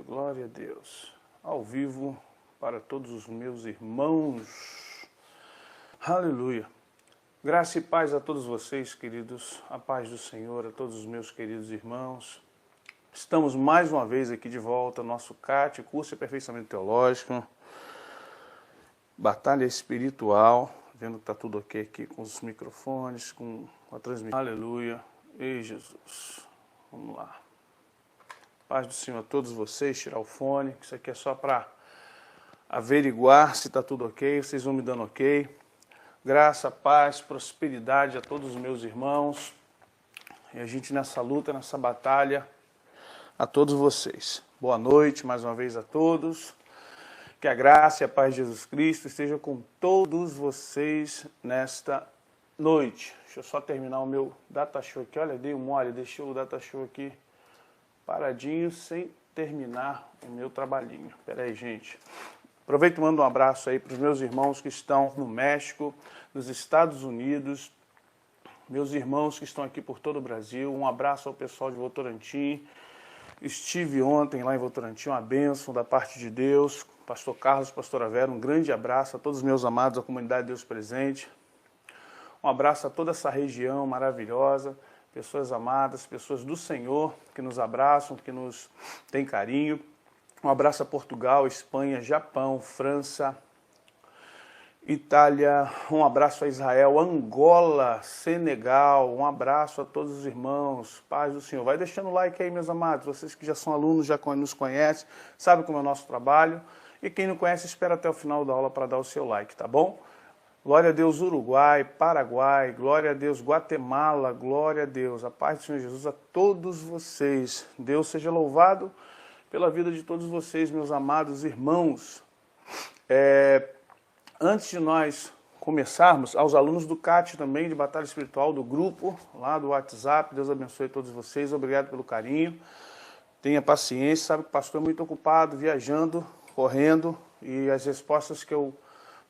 glória a Deus. Ao vivo para todos os meus irmãos. Aleluia. Graça e paz a todos vocês, queridos. A paz do Senhor a todos os meus queridos irmãos. Estamos mais uma vez aqui de volta, nosso CAT, Curso de Aperfeiçoamento Teológico. Batalha espiritual. Vendo que está tudo ok aqui com os microfones, com a transmissão. Aleluia. Ei, Jesus. Vamos lá. Paz do Senhor a todos vocês, tirar o fone, isso aqui é só para averiguar se está tudo ok, vocês vão me dando ok. Graça, paz, prosperidade a todos os meus irmãos. E a gente nessa luta, nessa batalha, a todos vocês. Boa noite mais uma vez a todos. Que a graça e a paz de Jesus Cristo esteja com todos vocês nesta noite. Deixa eu só terminar o meu data show aqui. Olha, dei um mole, deixei o data show aqui paradinho, sem terminar o meu trabalhinho. Pera aí, gente. Aproveito e mando um abraço aí para os meus irmãos que estão no México, nos Estados Unidos, meus irmãos que estão aqui por todo o Brasil. Um abraço ao pessoal de Votorantim. Estive ontem lá em Votorantim, uma bênção da parte de Deus. Pastor Carlos, pastora Vera, um grande abraço a todos os meus amados, a comunidade de Deus presente. Um abraço a toda essa região maravilhosa. Pessoas amadas, pessoas do Senhor que nos abraçam, que nos têm carinho. Um abraço a Portugal, Espanha, Japão, França, Itália. Um abraço a Israel, Angola, Senegal. Um abraço a todos os irmãos. Paz do Senhor. Vai deixando o like aí, meus amados. Vocês que já são alunos, já nos conhecem, sabem como é o nosso trabalho. E quem não conhece, espera até o final da aula para dar o seu like, tá bom? Glória a Deus, Uruguai, Paraguai, glória a Deus, Guatemala, glória a Deus. A paz do Senhor Jesus a todos vocês. Deus seja louvado pela vida de todos vocês, meus amados irmãos. Antes de nós começarmos, aos alunos do CAT também, de Batalha Espiritual, do grupo, lá do WhatsApp, Deus abençoe todos vocês, obrigado pelo carinho. Tenha paciência, sabe que o pastor é muito ocupado, viajando, correndo, e as respostas que eu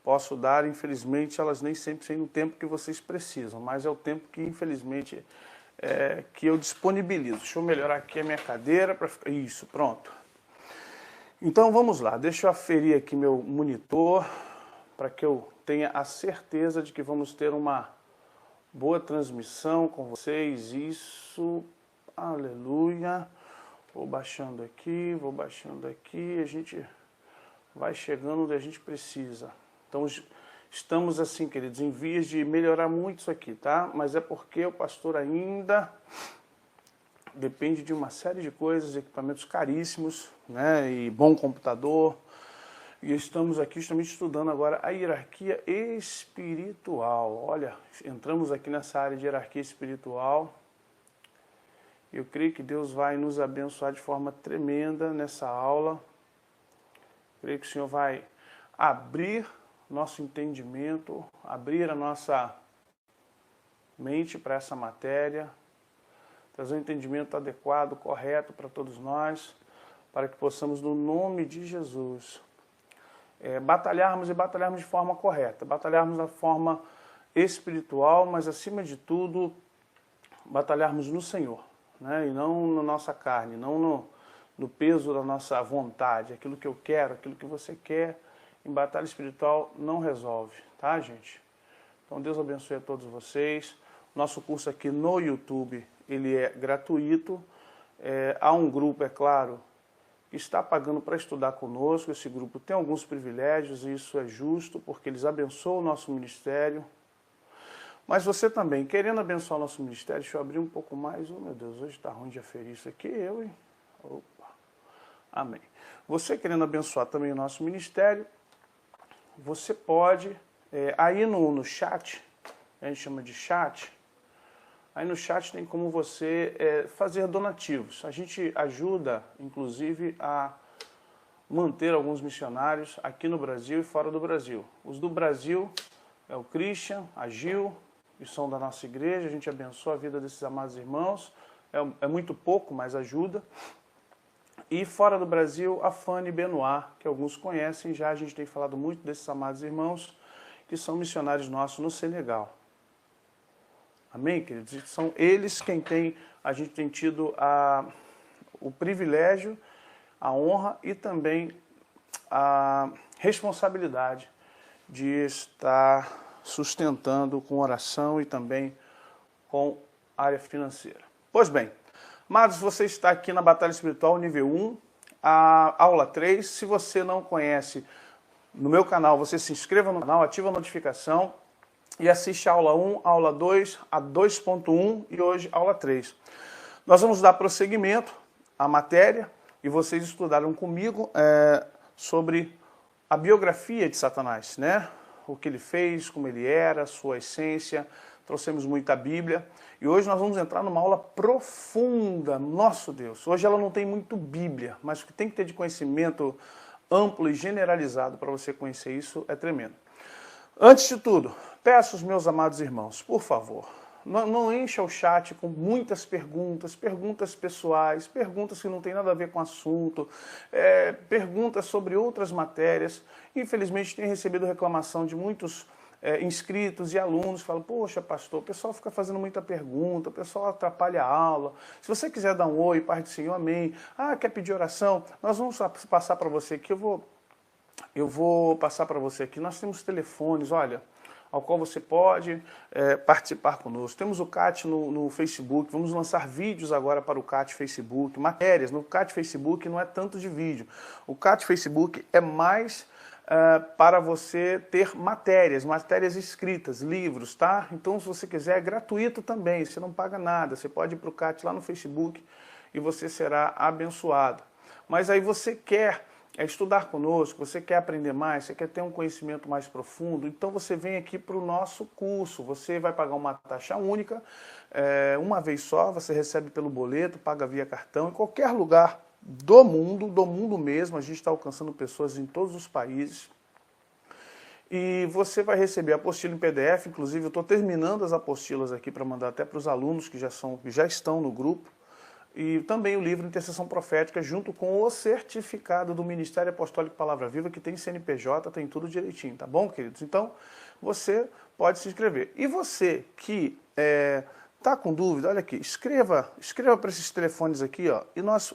posso dar, infelizmente, elas nem sempre têm o tempo que vocês precisam, mas é o tempo que, infelizmente, que eu disponibilizo. Deixa eu melhorar aqui a minha cadeira para ficar... Isso, pronto. Então, vamos lá. Deixa eu aferir aqui meu monitor para que eu tenha a certeza de que vamos ter uma boa transmissão com vocês. Isso, aleluia. Vou baixando aqui, a gente vai chegando onde a gente precisa. Então, estamos assim, queridos, em vias de melhorar muito isso aqui, tá? Mas é porque o pastor ainda depende de uma série de coisas, equipamentos caríssimos, né? E bom computador. E estamos aqui justamente estudando agora a hierarquia espiritual. Olha, entramos aqui nessa área de hierarquia espiritual. Eu creio que Deus vai nos abençoar de forma tremenda nessa aula. Creio que o Senhor vai abrir nosso entendimento, abrir a nossa mente para essa matéria, trazer um entendimento adequado, correto para todos nós, para que possamos, no nome de Jesus, batalharmos de forma correta, batalharmos da forma espiritual, mas acima de tudo, batalharmos no Senhor, né? E não na nossa carne, não no peso da nossa vontade, aquilo que eu quero, aquilo que você quer. Em batalha espiritual não resolve, tá, gente? Então Deus abençoe a todos vocês. Nosso curso aqui no YouTube, ele é gratuito. Há um grupo, é claro, que está pagando para estudar conosco. Esse grupo tem alguns privilégios e isso é justo, porque eles abençoam o nosso ministério. Mas você também, querendo abençoar o nosso ministério, deixa eu abrir um pouco mais. Oh, meu Deus, hoje está ruim de aferir isso aqui, eu, hein? Opa, amém. Você querendo abençoar também o nosso ministério, você pode, aí no chat, a gente chama de chat, aí no chat tem como você fazer donativos. A gente ajuda, inclusive, a manter alguns missionários aqui no Brasil e fora do Brasil. Os do Brasil é o Christian, a Gil, que são da nossa igreja, a gente abençoa a vida desses amados irmãos, é muito pouco, mas ajuda. E fora do Brasil, a Fanny Benoit, que alguns conhecem já, a gente tem falado muito desses amados irmãos, que são missionários nossos no Senegal. Amém, queridos? E são eles quem a gente tem tido o privilégio a honra e também a responsabilidade de estar sustentando com oração e também com área financeira. Pois bem, amados, você está aqui na Batalha Espiritual nível 1, a aula 3. Se você não conhece no meu canal, você se inscreva no canal, ativa a notificação e assiste a aula 1, a aula 2, a 2.1 e hoje a aula 3. Nós vamos dar prosseguimento à matéria e vocês estudaram comigo sobre a biografia de Satanás, né? O que ele fez, como ele era, sua essência, trouxemos muita Bíblia. E hoje nós vamos entrar numa aula profunda, nosso Deus. Hoje ela não tem muito Bíblia, mas o que tem que ter de conhecimento amplo e generalizado para você conhecer isso é tremendo. Antes de tudo, peço aos meus amados irmãos, por favor, não encha o chat com muitas perguntas, perguntas pessoais, perguntas que não tem nada a ver com o assunto, perguntas sobre outras matérias. Infelizmente, tenho recebido reclamação de muitos inscritos e alunos, falam, poxa, pastor, o pessoal fica fazendo muita pergunta, o pessoal atrapalha a aula. Se você quiser dar um oi, Pai do Senhor, amém. Ah, quer pedir oração? Nós vamos passar para você aqui, eu vou passar para você aqui. Nós temos telefones, olha, ao qual você pode participar conosco. Temos o CAT no Facebook, vamos lançar vídeos agora para o CAT Facebook, matérias. No CAT Facebook não é tanto de vídeo. O CAT Facebook é mais para você ter matérias escritas, livros, tá? Então, se você quiser, é gratuito também, você não paga nada. Você pode ir para o CAT lá no Facebook e você será abençoado. Mas aí você quer estudar conosco, você quer aprender mais, você quer ter um conhecimento mais profundo, então você vem aqui para o nosso curso. Você vai pagar uma taxa única, uma vez só, você recebe pelo boleto, paga via cartão, em qualquer lugar do mundo mesmo. A gente está alcançando pessoas em todos os países. E você vai receber a apostila em PDF, inclusive eu estou terminando as apostilas aqui para mandar até para os alunos que já estão no grupo. E também o livro Intercessão Profética, junto com o certificado do Ministério Apostólico Palavra Viva, que tem CNPJ, tem tudo direitinho, tá bom, queridos? Então, você pode se inscrever. E você que está com dúvida, olha aqui, escreva para esses telefones aqui, ó, e nós,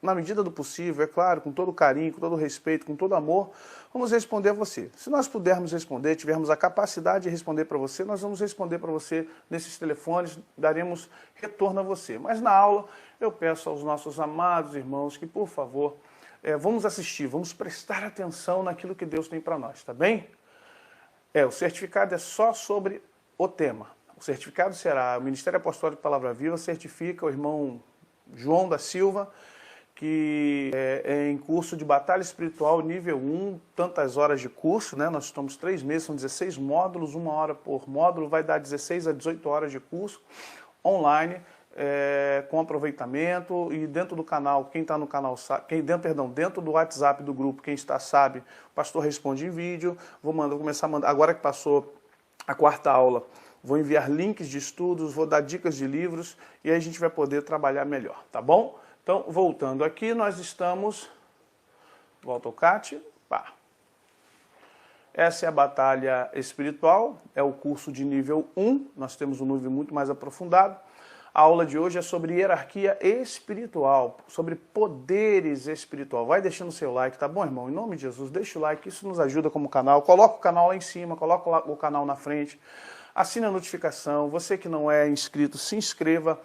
na medida do possível, é claro, com todo carinho, com todo respeito, com todo amor, vamos responder a você. Se nós pudermos responder, tivermos a capacidade de responder para você, nós vamos responder para você nesses telefones, daremos retorno a você. Mas na aula, eu peço aos nossos amados irmãos que, por favor, vamos assistir, vamos prestar atenção naquilo que Deus tem para nós, tá bem? O certificado é só sobre o tema. O certificado será, o Ministério Apostólico Palavra Viva certifica o irmão João da Silva, que é em curso de Batalha Espiritual nível 1, tantas horas de curso, né? Nós estamos 3 meses, são 16 módulos, 1 hora por módulo, vai dar 16 a 18 horas de curso online, com aproveitamento. E dentro do canal, quem está no canal sabe, dentro do WhatsApp do grupo, quem está sabe, o pastor responde em vídeo. Vou começar a mandar, agora que passou a 4ª aula, vou enviar links de estudos, vou dar dicas de livros e aí a gente vai poder trabalhar melhor, tá bom? Então, voltando aqui, nós estamos... Volta ao CAT. Pá. Essa é a batalha espiritual, é o curso de nível 1, nós temos um nível muito mais aprofundado. A aula de hoje é sobre hierarquia espiritual, sobre poderes espirituais. Vai deixando o seu like, tá bom, irmão? Em nome de Jesus, deixa o like, isso nos ajuda como canal. Coloca o canal lá em cima, coloca o canal na frente. Assine a notificação. Você que não é inscrito, se inscreva.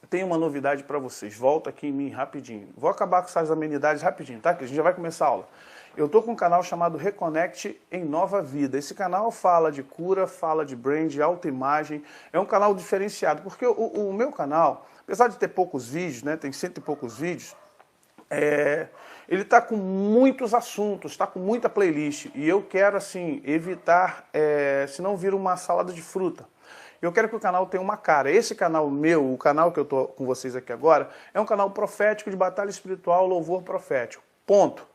Tem uma novidade para vocês, volta aqui em mim rapidinho. Vou acabar com essas amenidades rapidinho, tá? Que a gente já vai começar a aula. Eu estou com um canal chamado Reconnect em Nova Vida. Esse canal fala de cura, fala de brand, autoimagem. É um canal diferenciado, porque o meu canal, apesar de ter poucos vídeos, né? Tem 100 e poucos vídeos, ele está com muitos assuntos, está com muita playlist. E eu quero, assim, evitar, senão vira uma salada de fruta. Eu quero que o canal tenha uma cara. Esse canal meu, o canal que eu estou com vocês aqui agora, é um canal profético de batalha espiritual, louvor profético. Ponto.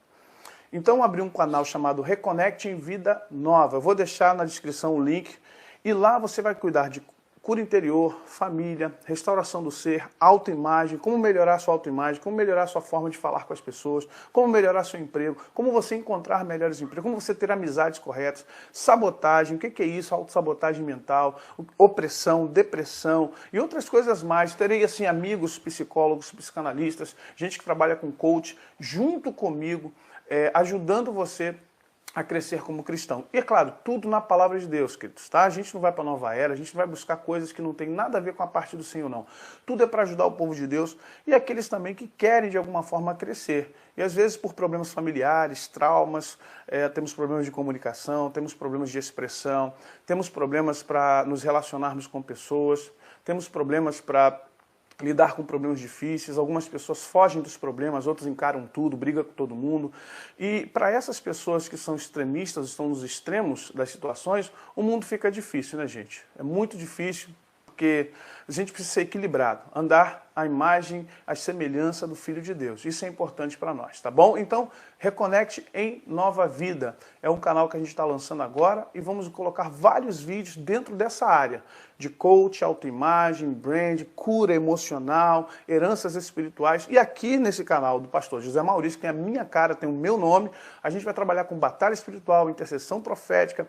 Então, abri um canal chamado Reconnect em Vida Nova. Eu vou deixar na descrição o link. E lá você vai cuidar de cura interior, família, restauração do ser, autoimagem, como melhorar a sua autoimagem, como melhorar a sua forma de falar com as pessoas, como melhorar seu emprego, como você encontrar melhores empregos, como você ter amizades corretas, sabotagem, o que é isso? Autossabotagem mental, opressão, depressão e outras coisas mais. Terei assim amigos, psicólogos, psicanalistas, gente que trabalha com coach, junto comigo, ajudando você a crescer como cristão. E é claro, tudo na palavra de Deus, queridos, tá? A gente não vai para a nova era, a gente não vai buscar coisas que não tem nada a ver com a parte do Senhor, não. Tudo é para ajudar o povo de Deus e aqueles também que querem de alguma forma crescer. E às vezes por problemas familiares, traumas, temos problemas de comunicação, temos problemas de expressão, temos problemas para nos relacionarmos com pessoas, temos problemas para lidar com problemas difíceis, algumas pessoas fogem dos problemas, outras encaram tudo, brigam com todo mundo. E para essas pessoas que são extremistas, estão nos extremos das situações, o mundo fica difícil, né, gente? É muito difícil, porque a gente precisa ser equilibrado, andar à imagem, à semelhança do Filho de Deus. Isso é importante para nós, tá bom? Então, Reconecte em Nova Vida. É um canal que a gente está lançando agora e vamos colocar vários vídeos dentro dessa área de coach, autoimagem, brand, cura emocional, heranças espirituais. E aqui nesse canal do pastor José Maurício, que tem a minha cara, tem o meu nome, a gente vai trabalhar com batalha espiritual, intercessão profética,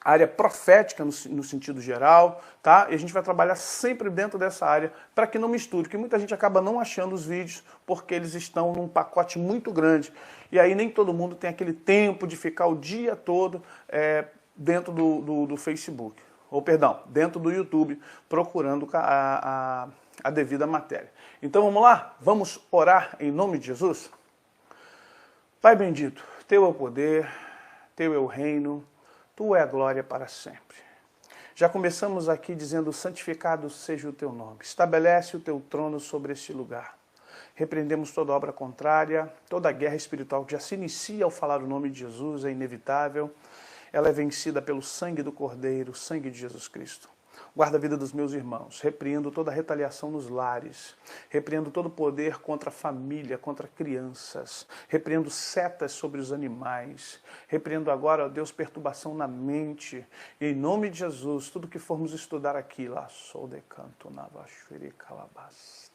área profética no sentido geral, tá? E a gente vai trabalhar sempre dentro dessa área para que não misture, porque muita gente acaba não achando os vídeos porque eles estão num pacote muito grande e aí nem todo mundo tem aquele tempo de ficar o dia todo dentro do Facebook, ou perdão, dentro do YouTube, procurando a devida matéria. Então vamos lá? Vamos orar em nome de Jesus? Pai bendito, Teu é o poder, Teu é o reino, Tu é a glória para sempre. Já começamos aqui dizendo, santificado seja o Teu nome. Estabelece o Teu trono sobre este lugar. Repreendemos toda obra contrária, toda guerra espiritual que já se inicia ao falar o nome de Jesus, é inevitável. Ela é vencida pelo sangue do Cordeiro, o sangue de Jesus Cristo. Guarda a vida dos meus irmãos, repreendo toda retaliação nos lares, repreendo todo poder contra a família, contra crianças, repreendo setas sobre os animais, repreendo agora, ó Deus, perturbação na mente, e em nome de Jesus, tudo que formos estudar aqui, lá sou de canto na vaxuri calabás.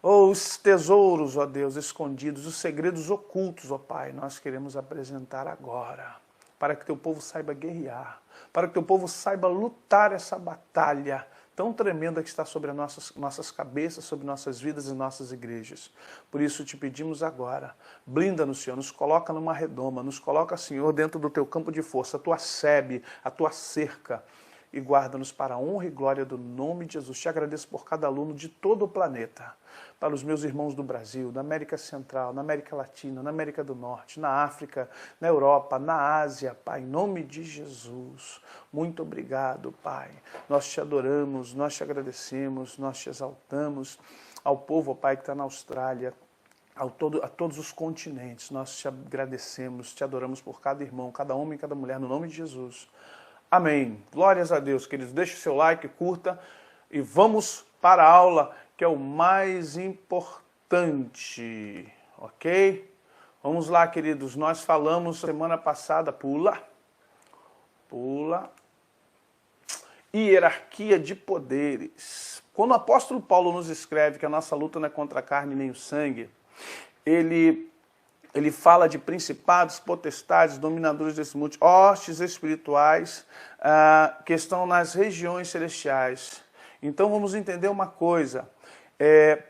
Os tesouros, ó Deus, escondidos, os segredos ocultos, ó Pai, nós queremos apresentar agora, para que Teu povo saiba guerrear, para que Teu povo saiba lutar essa batalha tão tremenda que está sobre as nossas cabeças, sobre nossas vidas e nossas igrejas. Por isso te pedimos agora, blinda-nos, Senhor, nos coloca numa redoma, nos coloca, Senhor, dentro do Teu campo de força, a Tua sebe, a Tua cerca, e guarda-nos para a honra e glória do nome de Jesus. Te agradeço por cada aluno de todo o planeta, para os meus irmãos do Brasil, da América Central, na América Latina, na América do Norte, na África, na Europa, na Ásia, Pai, em nome de Jesus. Muito obrigado, Pai. Nós Te adoramos, nós Te agradecemos, nós Te exaltamos. Ao povo, Pai, que está na Austrália, a todos os continentes, nós Te agradecemos, Te adoramos por cada irmão, cada homem, cada mulher, no nome de Jesus. Amém. Glórias a Deus, queridos. Deixe o seu like, curta e vamos para a aula, que é o mais importante, ok? Vamos lá, queridos. Nós falamos semana passada, pula, hierarquia de poderes. Quando o apóstolo Paulo nos escreve que a nossa luta não é contra a carne nem o sangue, ele fala de principados, potestades, dominadores desse mundo, hostes espirituais que estão nas regiões celestiais. Então vamos entender uma coisa.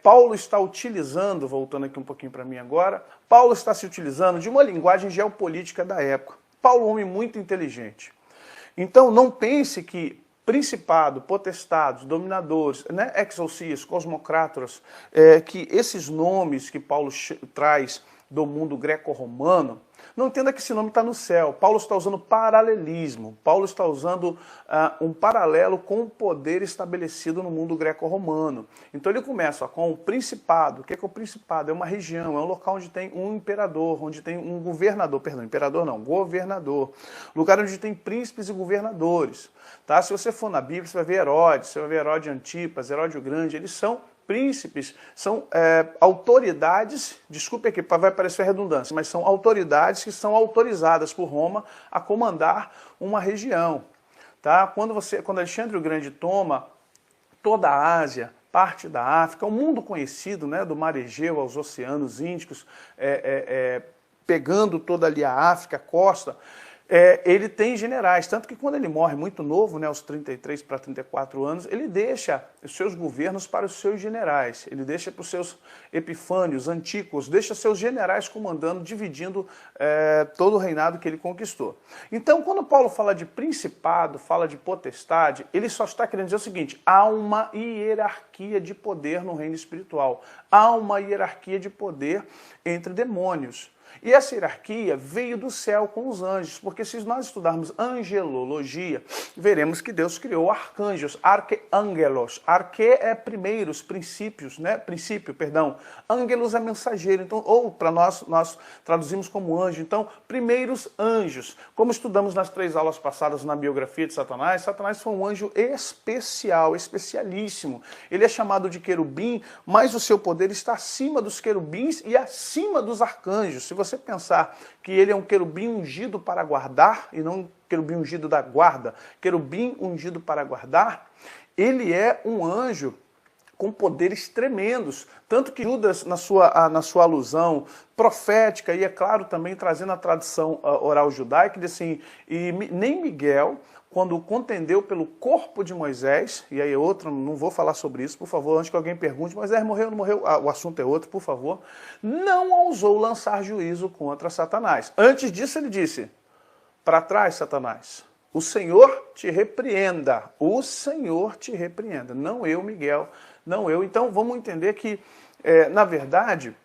Paulo está utilizando, voltando aqui um pouquinho para mim agora, Paulo está se utilizando de uma linguagem geopolítica da época. Paulo é um homem muito inteligente. Então não pense que principado, potestados, dominadores, né, exousias, cosmocrátoras, que esses nomes que Paulo traz do mundo greco-romano, não entenda que esse nome está no céu. Paulo está usando paralelismo. Paulo está usando um paralelo com o poder estabelecido no mundo greco-romano. Então ele começa com o principado. O que é o principado? É uma região, é um local onde tem um imperador, onde tem um governador, perdão, imperador não, governador. Lugar onde tem príncipes e governadores. Tá? Se você for na Bíblia, você vai ver Herodes, você vai ver Herodes Antipas, Herodes o Grande, eles são príncipes, são autoridades, desculpe aqui, vai parecer redundância, mas são autoridades que são autorizadas por Roma a comandar uma região. Tá? Quando Alexandre o Grande toma toda a Ásia, parte da África, o mundo conhecido, né, do Mar Egeu aos Oceanos Índicos, pegando toda ali a África, a costa, ele tem generais, tanto que quando ele morre muito novo, né, aos 33 para 34 anos, ele deixa os seus governos para os seus generais, ele deixa para os seus Epifânios, Antíocos, deixa seus generais comandando, dividindo todo o reinado que ele conquistou. Então, quando Paulo fala de principado, fala de potestade, ele só está querendo dizer o seguinte: há uma hierarquia de poder no reino espiritual, há uma hierarquia de poder entre demônios. E essa hierarquia veio do céu com os anjos, porque se nós estudarmos angelologia, veremos que Deus criou arcanjos, arqueangelos. Arque é primeiros, princípios, né? Princípio, perdão. Ângelos é mensageiro, então, ou para nós traduzimos como anjo. Então, primeiros anjos. Como estudamos nas 3 aulas passadas na biografia de Satanás, Satanás foi um anjo especial, especialíssimo. Ele é chamado de querubim, mas o seu poder está acima dos querubins e acima dos arcanjos. Se você pensar que ele é um querubim ungido para guardar, e não um querubim ungido da guarda, querubim ungido para guardar, ele é um anjo com poderes tremendos, tanto que Judas, na sua alusão profética, e é claro também trazendo a tradição oral judaica, diz assim, e nem Miguel, quando contendeu pelo corpo de Moisés, e aí outra, não vou falar sobre isso, por favor, antes que alguém pergunte, Moisés morreu ou não morreu? O assunto é outro, por favor. Não ousou lançar juízo contra Satanás. Antes disso ele disse, para trás, Satanás, o Senhor te repreenda, o Senhor te repreenda, não eu, Miguel, não eu. Então vamos entender que, na verdade,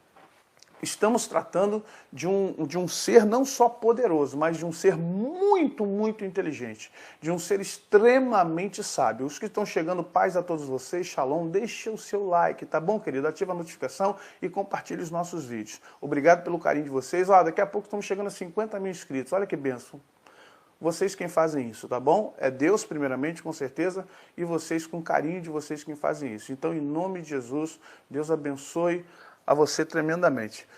estamos tratando de um ser não só poderoso, mas de um ser muito, muito inteligente, de um ser extremamente sábio. Os que estão chegando, paz a todos vocês, shalom, deixa o seu like, tá bom, querido? Ativa a notificação e compartilhe os nossos vídeos. Obrigado pelo carinho de vocês. Ó, daqui a pouco estamos chegando a 50 mil inscritos, olha que bênção. Vocês quem fazem isso, tá bom? É Deus primeiramente, com certeza, e vocês com carinho de vocês quem fazem isso. Então, em nome de Jesus, Deus abençoe a você tremendamente.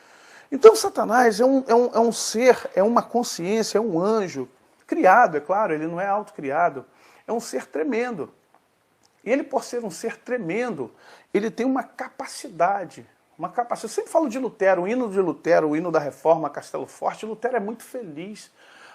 Então, Satanás é um ser, é uma consciência, é um anjo, criado, é claro, ele não é autocriado, é um ser tremendo. E ele, por ser um ser tremendo, ele tem uma capacidade. Eu sempre falo de Lutero, o hino da Reforma, Castelo Forte. Lutero é muito feliz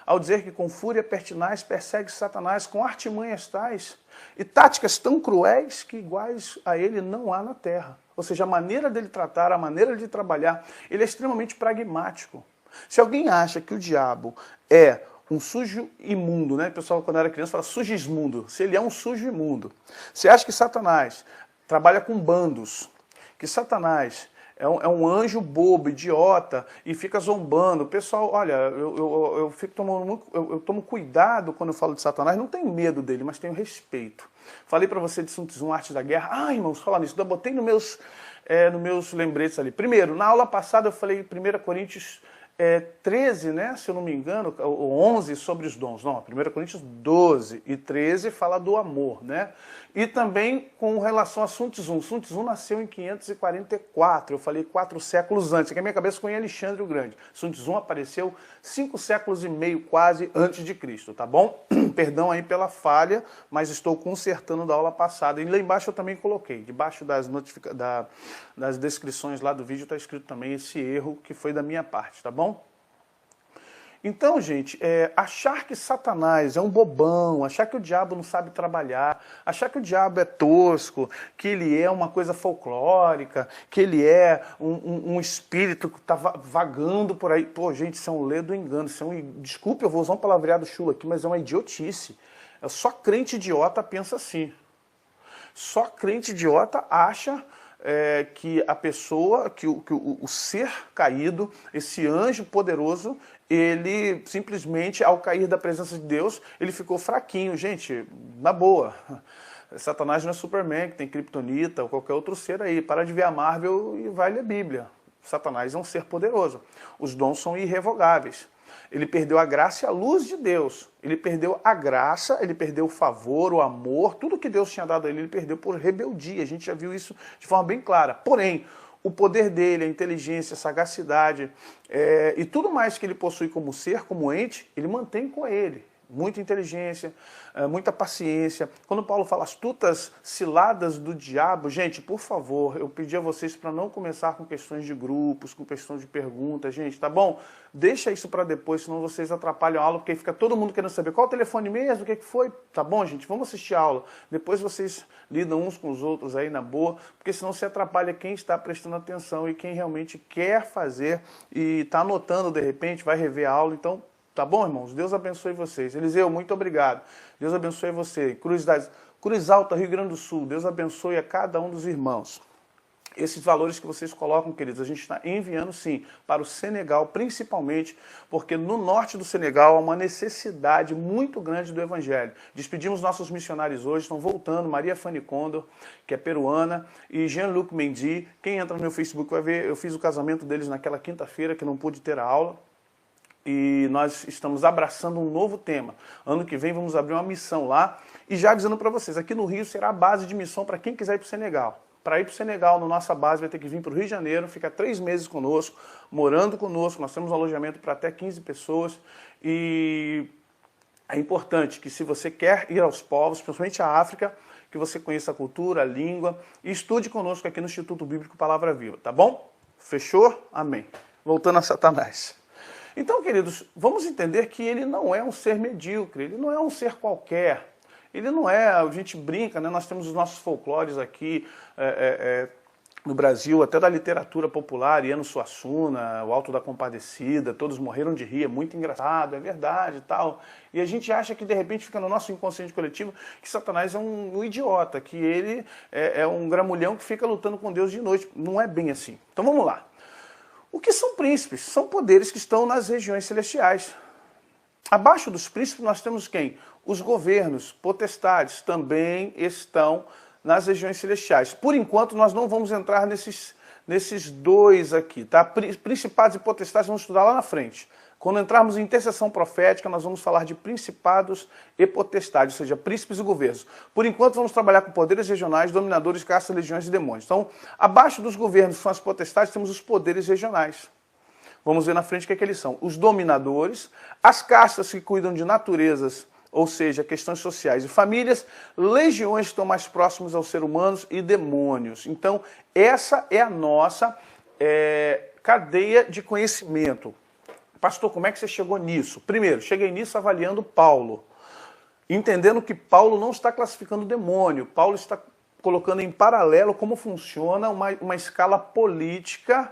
ao dizer que com fúria pertinaz persegue Satanás com artimanhas tais e táticas tão cruéis que iguais a ele não há na terra. Ou seja, a maneira dele tratar, a maneira de trabalhar, ele é extremamente pragmático. Se alguém acha que o diabo é um sujo imundo, né? O pessoal, quando era criança, fala sujismundo. Se ele é um sujo imundo. Você acha que Satanás trabalha com bandos, que Satanás é um anjo bobo, idiota, e fica zombando. Pessoal, olha, eu tomo cuidado quando eu falo de Satanás, não tenho medo dele, mas tenho respeito. Falei para você de Sun Tzu, Arte da Guerra. Ah, irmãos, falar nisso, eu botei nos meus lembretes ali. Primeiro, na aula passada eu falei 1 Coríntios 13, né, se eu não me engano, ou 11 sobre os dons. Não, 1 Coríntios 12 e 13 fala do amor, né? E também com relação a Sun Tzu. Sun Tzu nasceu em 544, eu falei 4 séculos antes, que a minha cabeça foi em Alexandre o Grande. Sun Tzu apareceu 5 séculos e meio quase antes de Cristo, tá bom? Perdão aí pela falha, mas estou consertando da aula passada. E lá embaixo eu também coloquei, debaixo das descrições lá do vídeo está escrito também esse erro que foi da minha parte, tá bom? Então, gente, achar que Satanás é um bobão, achar que o diabo não sabe trabalhar, achar que o diabo é tosco, que ele é uma coisa folclórica, que ele é um espírito que está vagando por aí. Pô, gente, isso é um ledo engano, desculpe, eu vou usar um palavreado chulo aqui, mas é uma idiotice. Só crente idiota pensa assim. Só crente idiota acha que a pessoa, que o ser caído, esse anjo poderoso, ele simplesmente, ao cair da presença de Deus, ele ficou fraquinho. Gente, na boa, Satanás não é Superman, que tem Kryptonita ou qualquer outro ser aí. Para de ver a Marvel e vai ler a Bíblia. Satanás é um ser poderoso. Os dons são irrevogáveis. Ele perdeu a graça e a luz de Deus. Ele perdeu a graça, ele perdeu o favor, o amor, tudo que Deus tinha dado a ele perdeu por rebeldia. A gente já viu isso de forma bem clara. Porém, o poder dele, a inteligência, a sagacidade e tudo mais que ele possui como ser, como ente, ele mantém com ele. muita inteligência, muita paciência. Quando Paulo fala astutas ciladas do diabo, gente, por favor, eu pedi a vocês para não começar com questões de grupos, com questões de perguntas, gente, tá bom? Deixa isso para depois, senão vocês atrapalham a aula, porque fica todo mundo querendo saber qual o telefone mesmo, o que foi, tá bom, gente? Vamos assistir a aula. Depois vocês lidam uns com os outros aí na boa, porque senão se atrapalha quem está prestando atenção e quem realmente quer fazer e está anotando de repente, vai rever a aula. Então, tá bom, irmãos? Deus abençoe vocês. Eliseu, muito obrigado. Deus abençoe você. Cruz Alta, Rio Grande do Sul, Deus abençoe a cada um dos irmãos. Esses valores que vocês colocam, queridos, a gente está enviando sim para o Senegal, principalmente porque no norte do Senegal há uma necessidade muito grande do Evangelho. Despedimos nossos missionários hoje, estão voltando, Maria Fanny Condor, que é peruana, e Jean-Luc Mendy. Quem entra no meu Facebook vai ver, eu fiz o casamento deles naquela quinta-feira, que não pude ter a aula. E nós estamos abraçando um novo tema. Ano que vem vamos abrir uma missão lá. E já dizendo para vocês, aqui no Rio será a base de missão para quem quiser ir para o Senegal. Para ir para o Senegal, na nossa base, vai ter que vir para o Rio de Janeiro, ficar 3 meses conosco, morando conosco. Nós temos um alojamento para até 15 pessoas. E é importante que, se você quer ir aos povos, principalmente à África, que você conheça a cultura, a língua, e estude conosco aqui no Instituto Bíblico Palavra Viva, tá bom? Fechou? Amém. Voltando a Satanás. Então, queridos, vamos entender que ele não é um ser medíocre, ele não é um ser qualquer. Ele não é, a gente brinca, né? Nós temos os nossos folclores aqui no Brasil, até da literatura popular, Iano Suassuna, o Alto da Compadecida, todos morreram de rir, é muito engraçado, é verdade e tal. E a gente acha que de repente fica no nosso inconsciente coletivo que Satanás é um idiota, que ele é um gramulhão que fica lutando com Deus de noite. Não é bem assim. Então vamos lá. O que são príncipes? São poderes que estão nas regiões celestiais. Abaixo dos príncipes nós temos quem? Os governos, potestades, também estão nas regiões celestiais. Por enquanto nós não vamos entrar nesses dois aqui, tá? Principados e potestades vamos estudar lá na frente. Quando entrarmos em intercessão profética, nós vamos falar de principados e potestades, ou seja, príncipes e governos. Por enquanto, vamos trabalhar com poderes regionais, dominadores, castas, legiões e demônios. Então, abaixo dos governos, que são as potestades, temos os poderes regionais. Vamos ver na frente o que é que eles são. Os dominadores, as castas que cuidam de naturezas, ou seja, questões sociais e famílias, legiões que estão mais próximas aos seres humanos e demônios. Então, essa é a nossa cadeia de conhecimento. Pastor, como é que você chegou nisso? Primeiro, cheguei nisso avaliando Paulo, entendendo que Paulo não está classificando o demônio, Paulo está colocando em paralelo como funciona uma escala política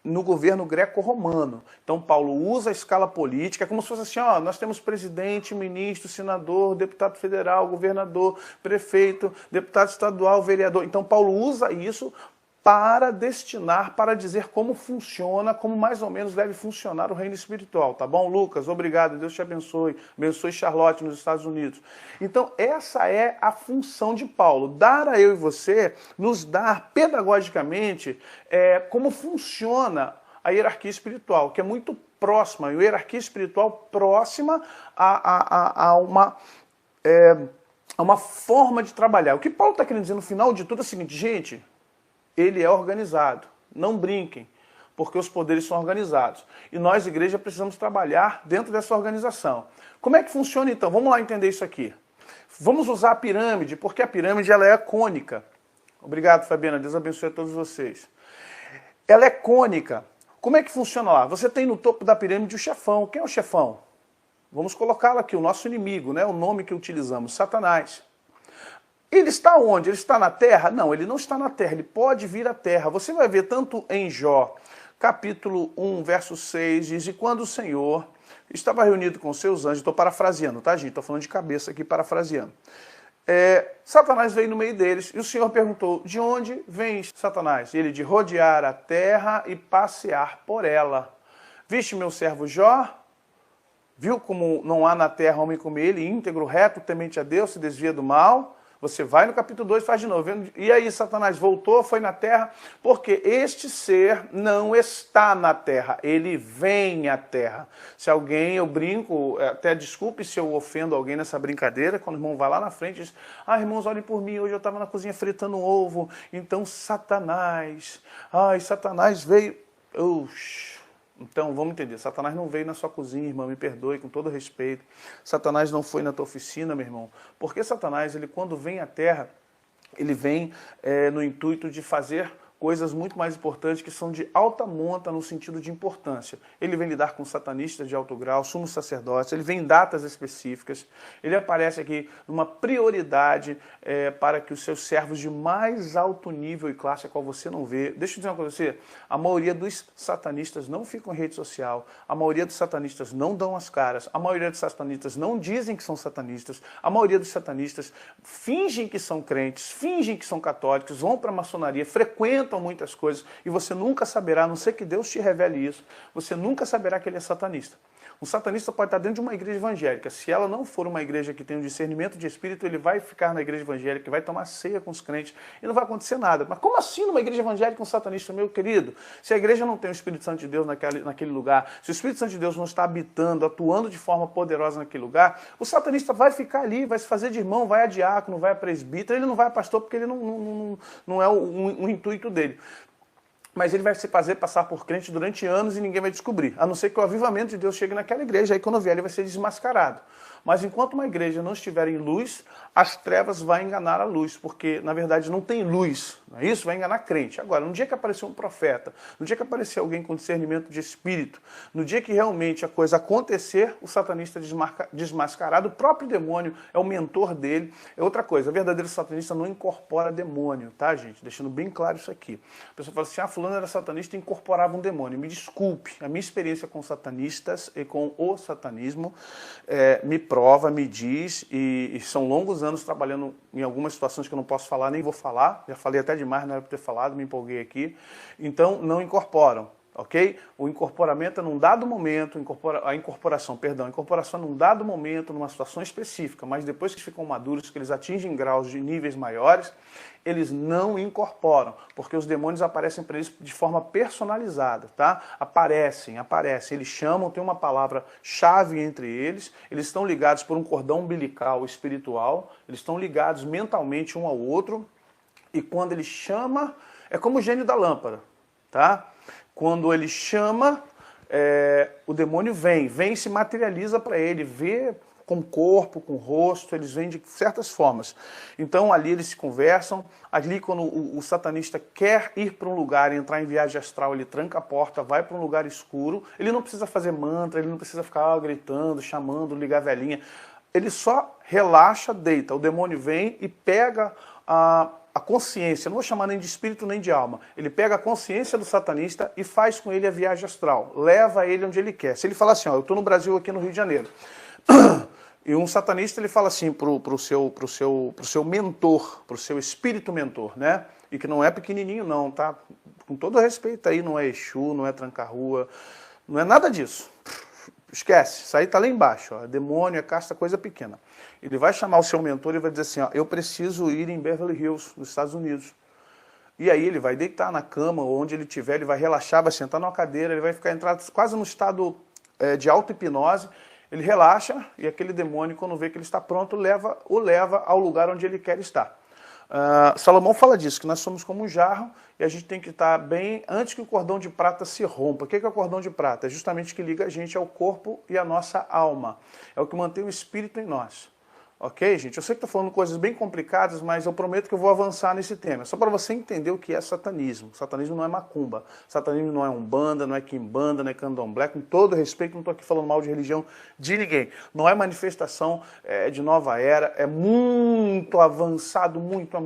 no governo greco-romano. Então, Paulo usa a escala política como se fosse assim, ó, nós temos presidente, ministro, senador, deputado federal, governador, prefeito, deputado estadual, vereador. Então, Paulo usa isso para destinar, para dizer como funciona, como mais ou menos deve funcionar o reino espiritual, tá bom, Lucas? Obrigado, Deus te abençoe. Abençoe Charlotte nos Estados Unidos. Então, essa é a função de Paulo, dar a eu e você, nos dar pedagogicamente como funciona a hierarquia espiritual, que é muito próxima, a hierarquia espiritual próxima a uma forma de trabalhar. O que Paulo está querendo dizer no final de tudo é o seguinte, gente, ele é organizado. Não brinquem, porque os poderes são organizados. E nós, igreja, precisamos trabalhar dentro dessa organização. Como é que funciona, então? Vamos lá entender isso aqui. Vamos usar a pirâmide, porque a pirâmide ela é cônica. Obrigado, Fabiana. Deus abençoe a todos vocês. Ela é cônica. Como é que funciona lá? Você tem no topo da pirâmide o chefão. Quem é o chefão? Vamos colocá-lo aqui, o nosso inimigo, né? O nome que utilizamos, Satanás. Ele está onde? Ele está na terra? Não, ele não está na terra, ele pode vir à terra. Você vai ver tanto em Jó, capítulo 1, verso 6, diz, e quando o Senhor estava reunido com seus anjos, estou parafraseando, tá, gente? Estou falando de cabeça aqui, parafraseando. Satanás veio no meio deles, e o Senhor perguntou, de onde vem Satanás? E ele, de rodear a terra e passear por ela. Viste meu servo Jó? Viu como não há na terra homem como ele, íntegro, reto, temente a Deus, se desvia do mal? Você vai no capítulo 2 e faz de novo. E aí Satanás voltou, foi na terra, porque este ser não está na terra, ele vem à terra. Se alguém, eu brinco, até desculpe se eu ofendo alguém nessa brincadeira, quando o irmão vai lá na frente e diz, irmãos, olhem por mim, hoje eu estava na cozinha fritando um ovo, então Satanás veio... Então, vamos entender, Satanás não veio na sua cozinha, irmão, me perdoe, com todo respeito. Satanás não foi na tua oficina, meu irmão. Porque Satanás, ele quando vem à Terra, ele vem no intuito de fazer coisas muito mais importantes que são de alta monta no sentido de importância. Ele vem lidar com satanistas de alto grau, sumos sacerdotes, ele vem em datas específicas, ele aparece aqui numa prioridade para que os seus servos de mais alto nível e classe, a qual você não vê. Deixa eu dizer uma coisa pra você, a maioria dos satanistas não ficam em rede social, a maioria dos satanistas não dão as caras, a maioria dos satanistas não dizem que são satanistas, a maioria dos satanistas fingem que são crentes, fingem que são católicos, vão para a maçonaria, frequentam muitas coisas e você nunca saberá, a não ser que Deus te revele isso, você nunca saberá que ele é satanista. Um satanista pode estar dentro de uma igreja evangélica. Se ela não for uma igreja que tem um discernimento de espírito, ele vai ficar na igreja evangélica, vai tomar ceia com os crentes e não vai acontecer nada. Mas como assim numa igreja evangélica um satanista, meu querido? Se a igreja não tem o Espírito Santo de Deus naquele lugar, se o Espírito Santo de Deus não está habitando, atuando de forma poderosa naquele lugar, o satanista vai ficar ali, vai se fazer de irmão, vai a diácono, vai a presbítero, ele não vai a pastor porque ele não é o intuito dele. Mas ele vai se fazer passar por crente durante anos e ninguém vai descobrir. A não ser que o avivamento de Deus chegue naquela igreja, aí quando vier ele vai ser desmascarado. Mas enquanto uma igreja não estiver em luz, as trevas vão enganar a luz, porque na verdade não tem luz, não é isso? Vai enganar crente. Agora, no dia que aparecer um profeta, no dia que aparecer alguém com discernimento de espírito, no dia que realmente a coisa acontecer, o satanista desmascarado, o próprio demônio é o mentor dele. É outra coisa, o verdadeiro satanista não incorpora demônio, tá, gente? Deixando bem claro isso aqui. A pessoa fala assim, fulano era satanista e incorporava um demônio. Me desculpe, a minha experiência com satanistas e com o satanismo me prova, me diz, e são longos anos trabalhando em algumas situações que eu não posso falar, nem vou falar, já falei até demais, não era para ter falado, me empolguei aqui, então não incorporam, ok? O incorporamento é num dado momento, a incorporação num dado momento, numa situação específica, mas depois que ficam maduros, que eles atingem graus de níveis maiores, eles não incorporam, porque os demônios aparecem para eles de forma personalizada, tá? Aparecem, eles chamam, tem uma palavra-chave entre eles, eles estão ligados por um cordão umbilical espiritual, eles estão ligados mentalmente um ao outro, e quando ele chama, é como o gênio da lâmpada, tá? Quando ele chama, o demônio vem e se materializa para ele, vê com o corpo, com o rosto, eles vêm de certas formas. Então ali eles se conversam, ali quando o satanista quer ir para um lugar, entrar em viagem astral, ele tranca a porta, vai para um lugar escuro, ele não precisa fazer mantra, ele não precisa ficar gritando, chamando, ligar a velhinha, ele só relaxa, deita, o demônio vem e pega a consciência, não vou chamar nem de espírito nem de alma, ele pega a consciência do satanista e faz com ele a viagem astral, leva ele onde ele quer. Se ele falar assim, ó, eu estou no Brasil aqui no Rio de Janeiro, e um satanista ele fala assim pro seu mentor, pro seu espírito mentor, né? E que não é pequenininho não, tá? Com todo respeito aí, não é Exu, não é tranca-rua, não é nada disso. Esquece, isso aí tá lá embaixo, ó, demônio, é casta, coisa pequena. Ele vai chamar o seu mentor e vai dizer assim, ó, eu preciso ir em Beverly Hills, nos Estados Unidos. E aí ele vai deitar na cama, ou onde ele estiver, ele vai relaxar, vai sentar numa cadeira, ele vai ficar entrado quase no estado de auto-hipnose, ele relaxa e aquele demônio, quando vê que ele está pronto, o leva ao lugar onde ele quer estar. Salomão fala disso, que nós somos como um jarro e a gente tem que estar bem antes que o cordão de prata se rompa. O que é o cordão de prata? É justamente o que liga a gente ao corpo e à nossa alma. É o que mantém o espírito em nós. Ok, gente? Eu sei que estou falando coisas bem complicadas, mas eu prometo que eu vou avançar nesse tema. Só para você entender o que é satanismo. Satanismo não é macumba. Satanismo não é umbanda, não é quimbanda, não é candomblé. Com todo respeito, não estou aqui falando mal de religião de ninguém. Não é manifestação de nova era. É muito avançado, muito.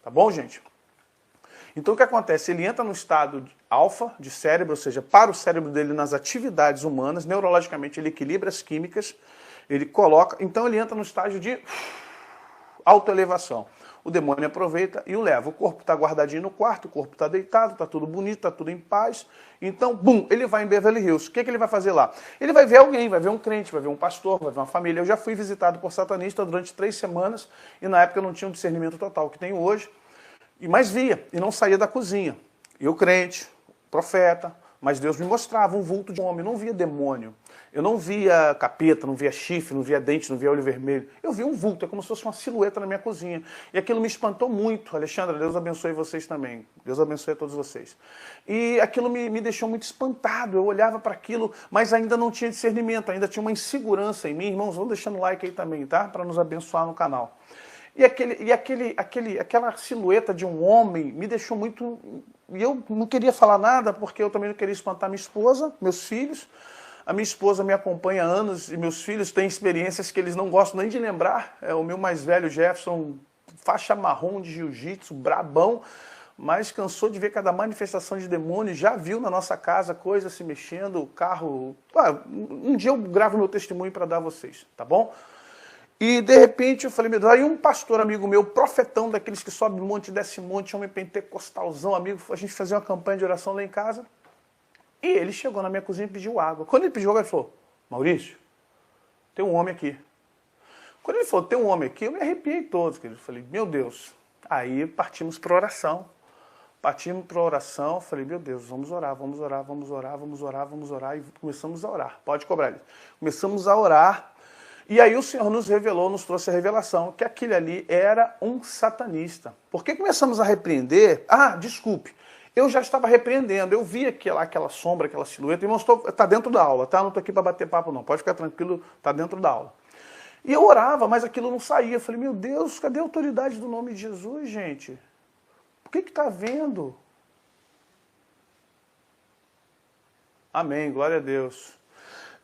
Tá bom, gente? Então o que acontece? Ele entra no estado alfa de cérebro, ou seja, para o cérebro dele nas atividades humanas, neurologicamente ele equilibra as químicas, ele coloca, então ele entra no estágio de autoelevação. O demônio aproveita e o leva. O corpo está guardadinho no quarto, o corpo está deitado, está tudo bonito, está tudo em paz. Então, bum, ele vai em Beverly Hills. O que ele vai fazer lá? Ele vai ver alguém, vai ver um crente, vai ver um pastor, vai ver uma família. Eu já fui visitado por satanista durante 3 semanas e na época eu não tinha um discernimento total que tenho hoje. Mas via, e não saía da cozinha. E o crente, profeta, mas Deus me mostrava um vulto de um homem, não via demônio. Eu não via capeta, não via chifre, não via dente, não via olho vermelho. Eu vi um vulto, é como se fosse uma silhueta na minha cozinha. E aquilo me espantou muito. Alexandra, Deus abençoe vocês também. Deus abençoe a todos vocês. E aquilo me deixou muito espantado. Eu olhava para aquilo, mas ainda não tinha discernimento, ainda tinha uma insegurança em mim. Irmãos, vão deixando like aí também, tá? Para nos abençoar no canal. E aquela silhueta de um homem me deixou muito... E eu não queria falar nada, porque eu também não queria espantar minha esposa, meus filhos. A minha esposa me acompanha há anos e meus filhos têm experiências que eles não gostam nem de lembrar. O meu mais velho, Jefferson, faixa marrom de jiu-jitsu, brabão, mas cansou de ver cada manifestação de demônio, já viu na nossa casa coisas se mexendo, o carro... um dia eu gravo meu testemunho para dar a vocês, tá bom? E de repente eu falei, meu Deus, aí um pastor amigo meu, profetão daqueles que sobe monte, desce monte, homem pentecostalzão, amigo, a gente fazia uma campanha de oração lá em casa. E ele chegou na minha cozinha e pediu água. Quando ele pediu água, ele falou, Maurício, tem um homem aqui. Quando ele falou, tem um homem aqui, eu me arrepiei todo. Eu falei, meu Deus. Aí partimos para oração. Partimos para oração, falei, meu Deus, vamos orar, vamos orar, vamos orar, vamos orar, vamos orar. E começamos a orar. Pode cobrar ele. Começamos a orar. E aí o Senhor nos revelou, nos trouxe a revelação, que aquele ali era um satanista. Por que começamos a repreender? Desculpe. Eu já estava repreendendo, eu vi aquela sombra, aquela silhueta, irmãos, está dentro da aula, tá? Não estou aqui para bater papo não, pode ficar tranquilo, está dentro da aula. E eu orava, mas aquilo não saía. Eu falei, meu Deus, cadê a autoridade do nome de Jesus, gente? O que está vendo? Amém, glória a Deus.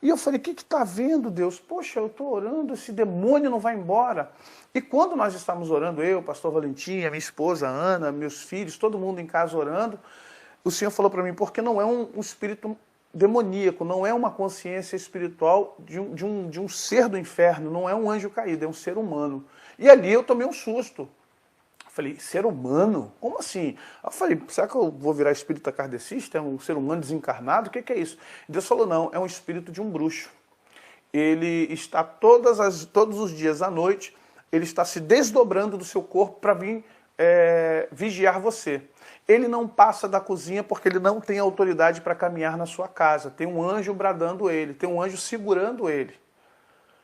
E eu falei, o que está vendo, Deus? Poxa, eu estou orando, esse demônio não vai embora. E quando nós estávamos orando, eu, pastor Valentim, a minha esposa Ana, meus filhos, todo mundo em casa orando, o Senhor falou para mim, porque não é um espírito demoníaco, não é uma consciência espiritual de um ser do inferno, não é um anjo caído, é um ser humano. E ali eu tomei um susto. Eu falei, ser humano? Como assim? Eu falei, será que eu vou virar espírita kardecista? É um ser humano desencarnado? O que é isso? E Deus falou, não, é um espírito de um bruxo. Ele está todos os dias à noite, ele está se desdobrando do seu corpo para vir vigiar você. Ele não passa da cozinha porque ele não tem autoridade para caminhar na sua casa. Tem um anjo bradando ele, tem um anjo segurando ele.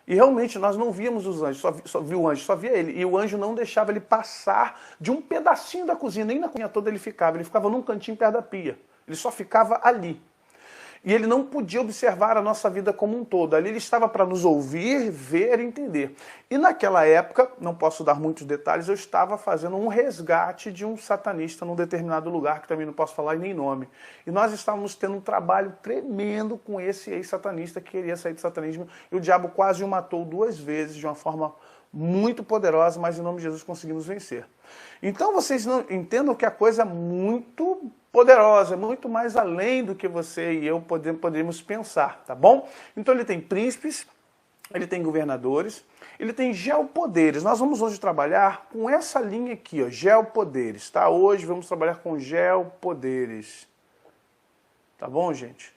E realmente nós não víamos os anjos, só via o anjo, só via ele. E o anjo não deixava ele passar de um pedacinho da cozinha, nem na cozinha toda ele ficava num cantinho perto da pia. Ele só ficava ali. E ele não podia observar a nossa vida como um todo. Ali ele estava para nos ouvir, ver e entender. E naquela época, não posso dar muitos detalhes, eu estava fazendo um resgate de um satanista num determinado lugar, que também não posso falar nem nome. E nós estávamos tendo um trabalho tremendo com esse ex-satanista que queria sair do satanismo. E o diabo quase o matou 2 vezes de uma forma muito poderosa, mas em nome de Jesus conseguimos vencer. Então vocês não entendam que a coisa é muito poderosa, é muito mais além do que você e eu poderíamos pensar, tá bom? Então ele tem príncipes, ele tem governadores, ele tem geopoderes. Nós vamos hoje trabalhar com essa linha aqui, ó, geopoderes, tá? Hoje vamos trabalhar com geopoderes, tá bom, gente?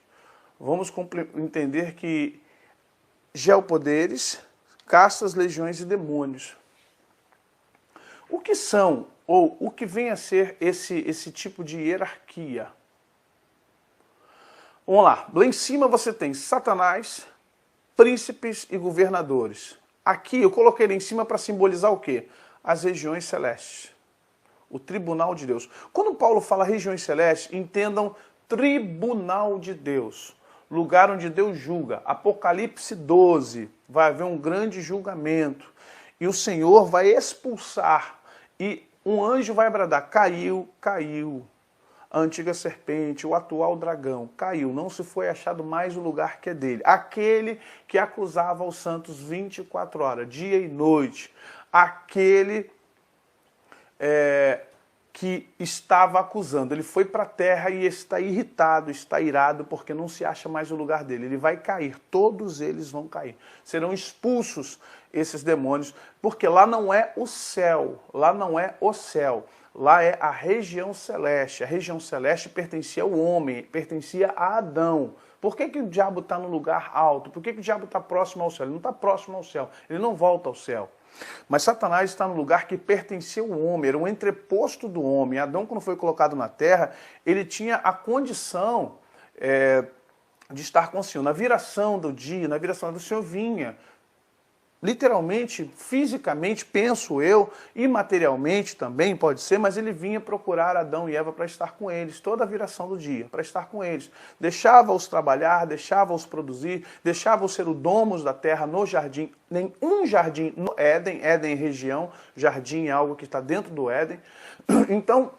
Vamos entender que geopoderes, castas, legiões e demônios. O que são, ou o que vem a ser esse tipo de hierarquia? Vamos lá, lá em cima você tem Satanás, príncipes e governadores. Aqui eu coloquei lá em cima para simbolizar o quê? As regiões celestes, o tribunal de Deus. Quando Paulo fala regiões celestes, entendam tribunal de Deus, lugar onde Deus julga. Apocalipse 12, vai haver um grande julgamento e o Senhor vai expulsar. E um anjo vai bradar, caiu, caiu. A antiga serpente, o atual dragão, caiu. Não se foi achado mais o lugar que é dele. Aquele que acusava os santos 24 horas, dia e noite. Aquele que estava acusando. Ele foi para a terra e está irritado, está irado, porque não se acha mais o lugar dele. Ele vai cair, todos eles vão cair. Serão expulsos esses demônios, porque lá não é o céu, lá não é o céu, lá é a região celeste. A região celeste pertencia ao homem, pertencia a Adão. Por que o diabo está no lugar alto? Por que o diabo está próximo ao céu? Ele não está próximo ao céu, ele não volta ao céu. Mas Satanás está no lugar que pertencia ao homem, era um entreposto do homem. Adão, quando foi colocado na terra, ele tinha a condição de estar com o Senhor. Na viração do dia, na viração do Senhor vinha. Literalmente, fisicamente, penso eu, e materialmente também pode ser, mas ele vinha procurar Adão e Eva para estar com eles, toda a viração do dia, para estar com eles. Deixava-os trabalhar, deixava-os produzir, deixava-os ser o domos da terra no jardim, nenhum jardim no Éden, Éden é região, jardim é algo que está dentro do Éden. Então,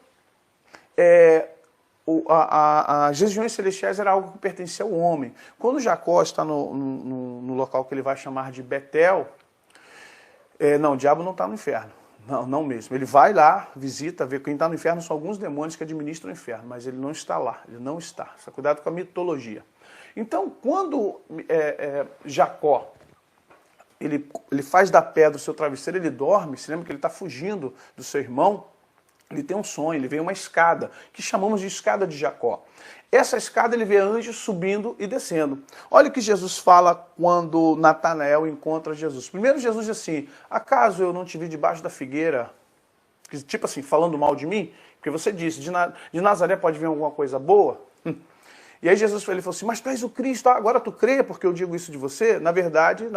as regiões celestiais era algo que pertencia ao homem. Quando Jacó está no local que ele vai chamar de Betel, não, o diabo não está no inferno. Não mesmo. Ele vai lá, visita, vê. Quem está no inferno são alguns demônios que administram o inferno, mas ele não está lá. Ele não está. Só cuidado com a mitologia. Então, quando Jacó ele faz da pedra o seu travesseiro, ele dorme, se lembra que ele está fugindo do seu irmão, ele tem um sonho, ele vê uma escada, que chamamos de escada de Jacó. Essa escada ele vê anjos subindo e descendo. Olha o que Jesus fala quando Natanael encontra Jesus. Primeiro Jesus diz assim, acaso eu não te vi debaixo da figueira? Tipo assim, falando mal de mim? Porque você disse, de Nazaré pode vir alguma coisa boa? E aí Jesus falou assim, mas tu és o Cristo, agora tu crê porque eu digo isso de você? Na verdade,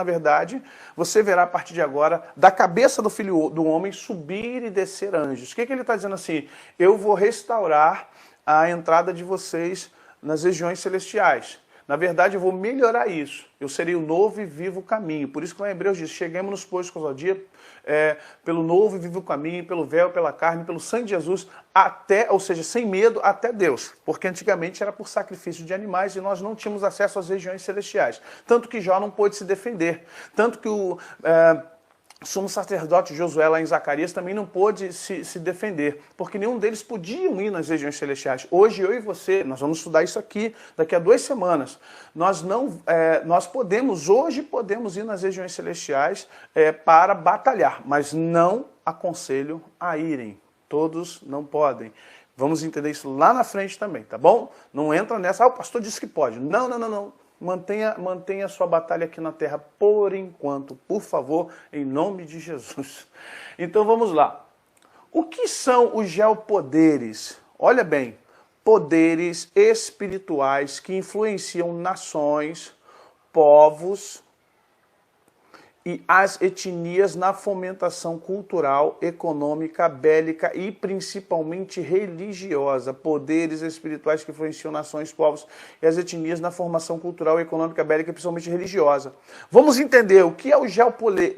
você verá a partir de agora, da cabeça do Filho do Homem, subir e descer anjos. O que ele está dizendo assim? Eu vou restaurar a entrada de vocês nas regiões celestiais. Na verdade, eu vou melhorar isso. Eu serei o novo e vivo caminho. Por isso que lá em Hebreus diz, cheguemos-nos, pois, com o dia, pelo novo e vivo caminho, pelo véu, pela carne, pelo sangue de Jesus, até, ou seja, sem medo, até Deus. Porque antigamente era por sacrifício de animais e nós não tínhamos acesso às regiões celestiais. Tanto que Jó não pôde se defender. Tanto que o sumo sacerdote Josué, lá em Zacarias, também não pôde se defender, porque nenhum deles podiam ir nas regiões celestiais. Hoje, eu e você, nós vamos estudar isso aqui daqui a 2 semanas. Nós podemos ir nas regiões celestiais para batalhar, mas não aconselho a irem. Todos não podem. Vamos entender isso lá na frente também, tá bom? Não entra nessa, o pastor disse que pode. Não. Mantenha a sua batalha aqui na terra por enquanto, por favor, em nome de Jesus. Então vamos lá. O que são os geopoderes? Olha bem, poderes espirituais que influenciam nações, povos e as etnias na fomentação cultural, econômica, bélica e principalmente religiosa. Poderes espirituais que influenciam nações, povos e as etnias na formação cultural, econômica, bélica e principalmente religiosa. Vamos entender o que é o geopoder.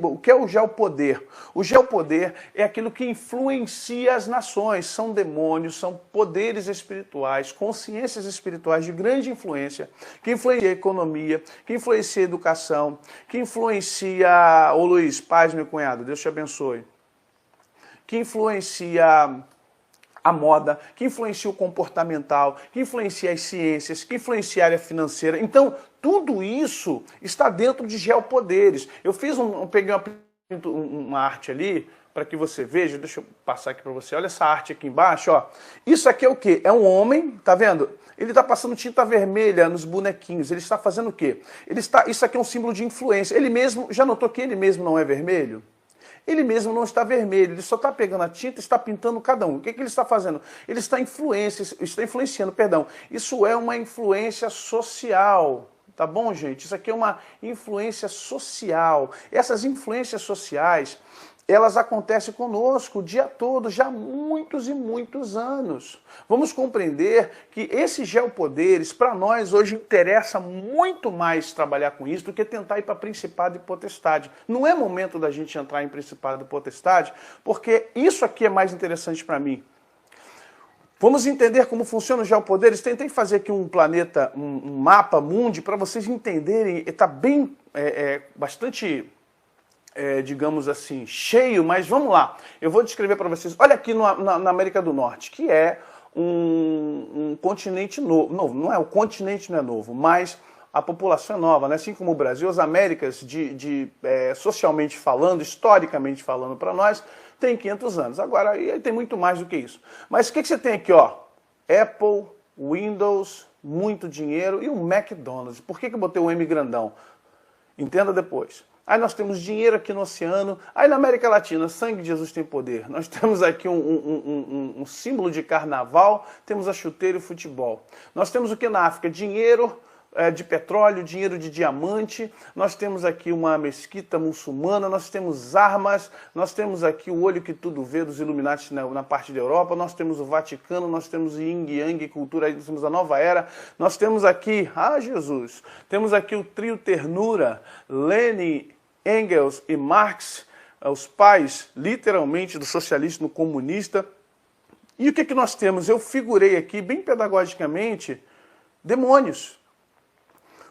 O geopoder é aquilo que influencia as nações. São demônios, são poderes espirituais, consciências espirituais de grande influência, que influencia a economia, que influencia a educação, que influencia ô Luiz, paz, meu cunhado, Deus te abençoe, que influencia a moda, que influencia o comportamental, que influencia as ciências, que influencia a área financeira. Então, tudo isso está dentro de geopoderes. Eu peguei uma arte ali, para que você veja, deixa eu passar aqui para você, olha essa arte aqui embaixo, ó. Isso aqui é o quê? É um homem, tá vendo? Ele está passando tinta vermelha nos bonequinhos. Ele está fazendo o quê? Isso aqui é um símbolo de influência. Ele mesmo, já notou que ele mesmo não é vermelho? Ele mesmo não está vermelho, ele só está pegando a tinta e está pintando cada um. O que ele está fazendo? Ele está influenciando. Isso é uma influência social. Tá bom, gente? Isso aqui é uma influência social. Essas influências sociais, elas acontecem conosco o dia todo, já há muitos e muitos anos. Vamos compreender que esses geopoderes, para nós, hoje interessa muito mais trabalhar com isso do que tentar ir para principado e potestade. Não é momento da gente entrar em principado e potestade, porque isso aqui é mais interessante para mim. Vamos entender como funcionam os geopoderes. Tentei fazer aqui um planeta, um mapa mundi, para vocês entenderem. Está bem, bastante... digamos assim, cheio, mas vamos lá. Eu vou descrever para vocês. Olha aqui na América do Norte, que é um continente novo. Não é, o continente não é novo, mas a população é nova, né? Assim como o Brasil, as Américas, socialmente falando, historicamente falando para nós, tem 500 anos. Agora, aí tem muito mais do que isso. Mas o que você tem aqui, ó? Apple, Windows, muito dinheiro e o McDonald's. Por que eu botei o M grandão? Entenda depois. Aí nós temos dinheiro aqui no oceano. Aí na América Latina, sangue de Jesus tem poder. Nós temos aqui um símbolo de carnaval, temos a chuteira e o futebol. Nós temos o que na África? Dinheiro, de petróleo, dinheiro de diamante, nós temos aqui uma mesquita muçulmana, nós temos armas, nós temos aqui o olho que tudo vê dos Illuminati na parte da Europa, nós temos o Vaticano, nós temos o Yin Yang, cultura, nós temos a Nova Era, nós temos aqui, Jesus, temos aqui o trio Ternura, Lenin, Engels e Marx, os pais, literalmente, do socialismo comunista. E o que nós temos? Eu figurei aqui, bem pedagogicamente, demônios.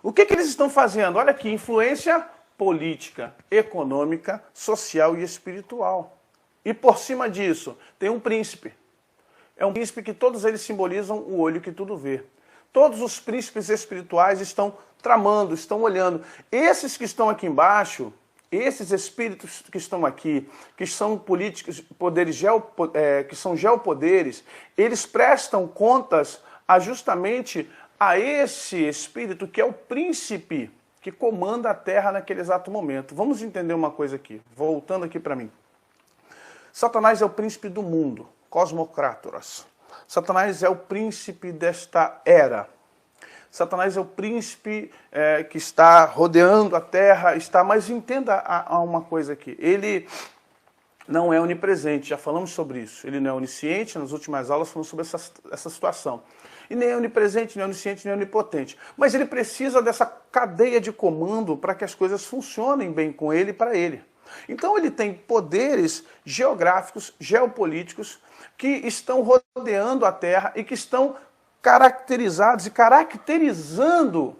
O que eles estão fazendo? Olha aqui, influência política, econômica, social e espiritual. E por cima disso, tem um príncipe. É um príncipe que todos eles simbolizam o olho que tudo vê. Todos os príncipes espirituais estão tramando, estão olhando. Esses que estão aqui embaixo, esses espíritos que estão aqui, que são políticos, poderes que são geopoderes, eles prestam contas justamente a esse espírito que é o príncipe que comanda a Terra naquele exato momento. Vamos entender uma coisa aqui, voltando aqui para mim. Satanás é o príncipe do mundo, Cosmocrátoras. Satanás é o príncipe desta era. Satanás é o príncipe que está rodeando a Terra, mas entenda uma coisa aqui, ele não é onipresente, já falamos sobre isso, ele não é onisciente, nas últimas aulas falamos sobre essa situação. E nem é onipresente, nem é onisciente, nem é onipotente. Mas ele precisa dessa cadeia de comando para que as coisas funcionem bem com ele e para ele. Então ele tem poderes geográficos, geopolíticos, que estão rodeando a Terra e que estão caracterizados e caracterizando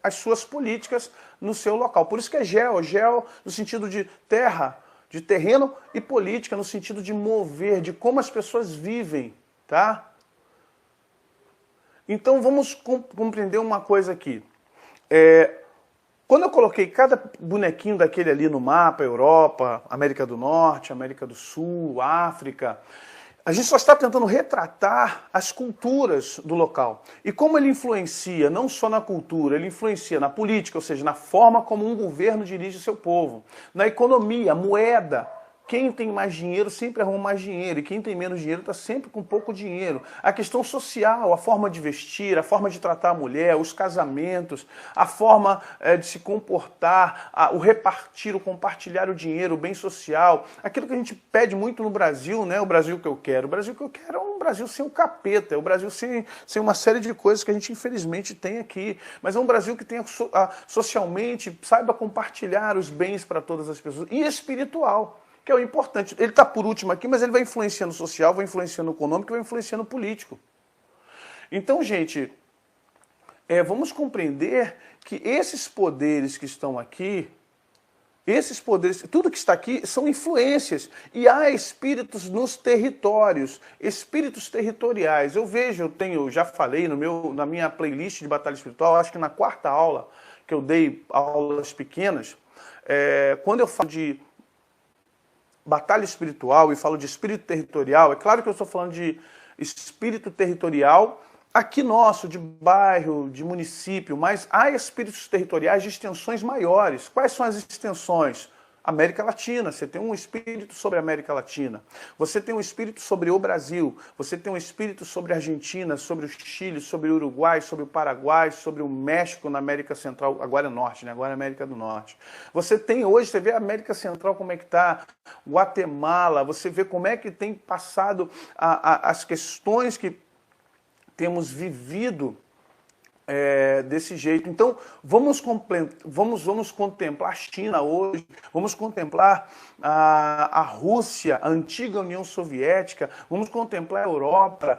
as suas políticas no seu local. Por isso que é geo no sentido de terra, de terreno, e política no sentido de mover, de como as pessoas vivem, tá? Então vamos compreender uma coisa aqui. Quando eu coloquei cada bonequinho daquele ali no mapa, Europa, América do Norte, América do Sul, África, a gente só está tentando retratar as culturas do local. E como ele influencia não só na cultura, ele influencia na política, ou seja, na forma como um governo dirige seu povo, na economia, moeda. Quem tem mais dinheiro sempre arruma mais dinheiro, e quem tem menos dinheiro está sempre com pouco dinheiro. A questão social, a forma de vestir, a forma de tratar a mulher, os casamentos, a forma de se comportar, o repartir, o compartilhar o dinheiro, o bem social. Aquilo que a gente pede muito no Brasil, né? O Brasil que eu quero. O Brasil que eu quero é um Brasil sem o capeta, é um Brasil sem uma série de coisas que a gente infelizmente tem aqui. Mas é um Brasil que tenha socialmente, saiba compartilhar os bens para todas as pessoas. E espiritual, que é o importante. Ele está por último aqui, mas ele vai influenciando o social, vai influenciando o econômico, vai influenciando o político. Então, gente, vamos compreender que esses poderes que estão aqui, esses poderes, tudo que está aqui são influências. E há espíritos nos territórios, espíritos territoriais. Eu vejo, já falei na minha playlist de Batalha Espiritual, acho que na 4ª aula, que eu dei aulas pequenas, quando eu falo de batalha espiritual e falo de espírito territorial, é claro que eu estou falando de espírito territorial aqui nosso, de bairro, de município, mas há espíritos territoriais de extensões maiores. Quais são as extensões? América Latina, você tem um espírito sobre a América Latina, você tem um espírito sobre o Brasil, você tem um espírito sobre a Argentina, sobre o Chile, sobre o Uruguai, sobre o Paraguai, sobre o México na América Central, agora é Norte, né? Agora é América do Norte. Você tem hoje, você vê a América Central como é que está, Guatemala, você vê como é que tem passado as questões que temos vivido desse jeito. Então, vamos contemplar a China hoje, vamos contemplar a Rússia, a antiga União Soviética, vamos contemplar a Europa,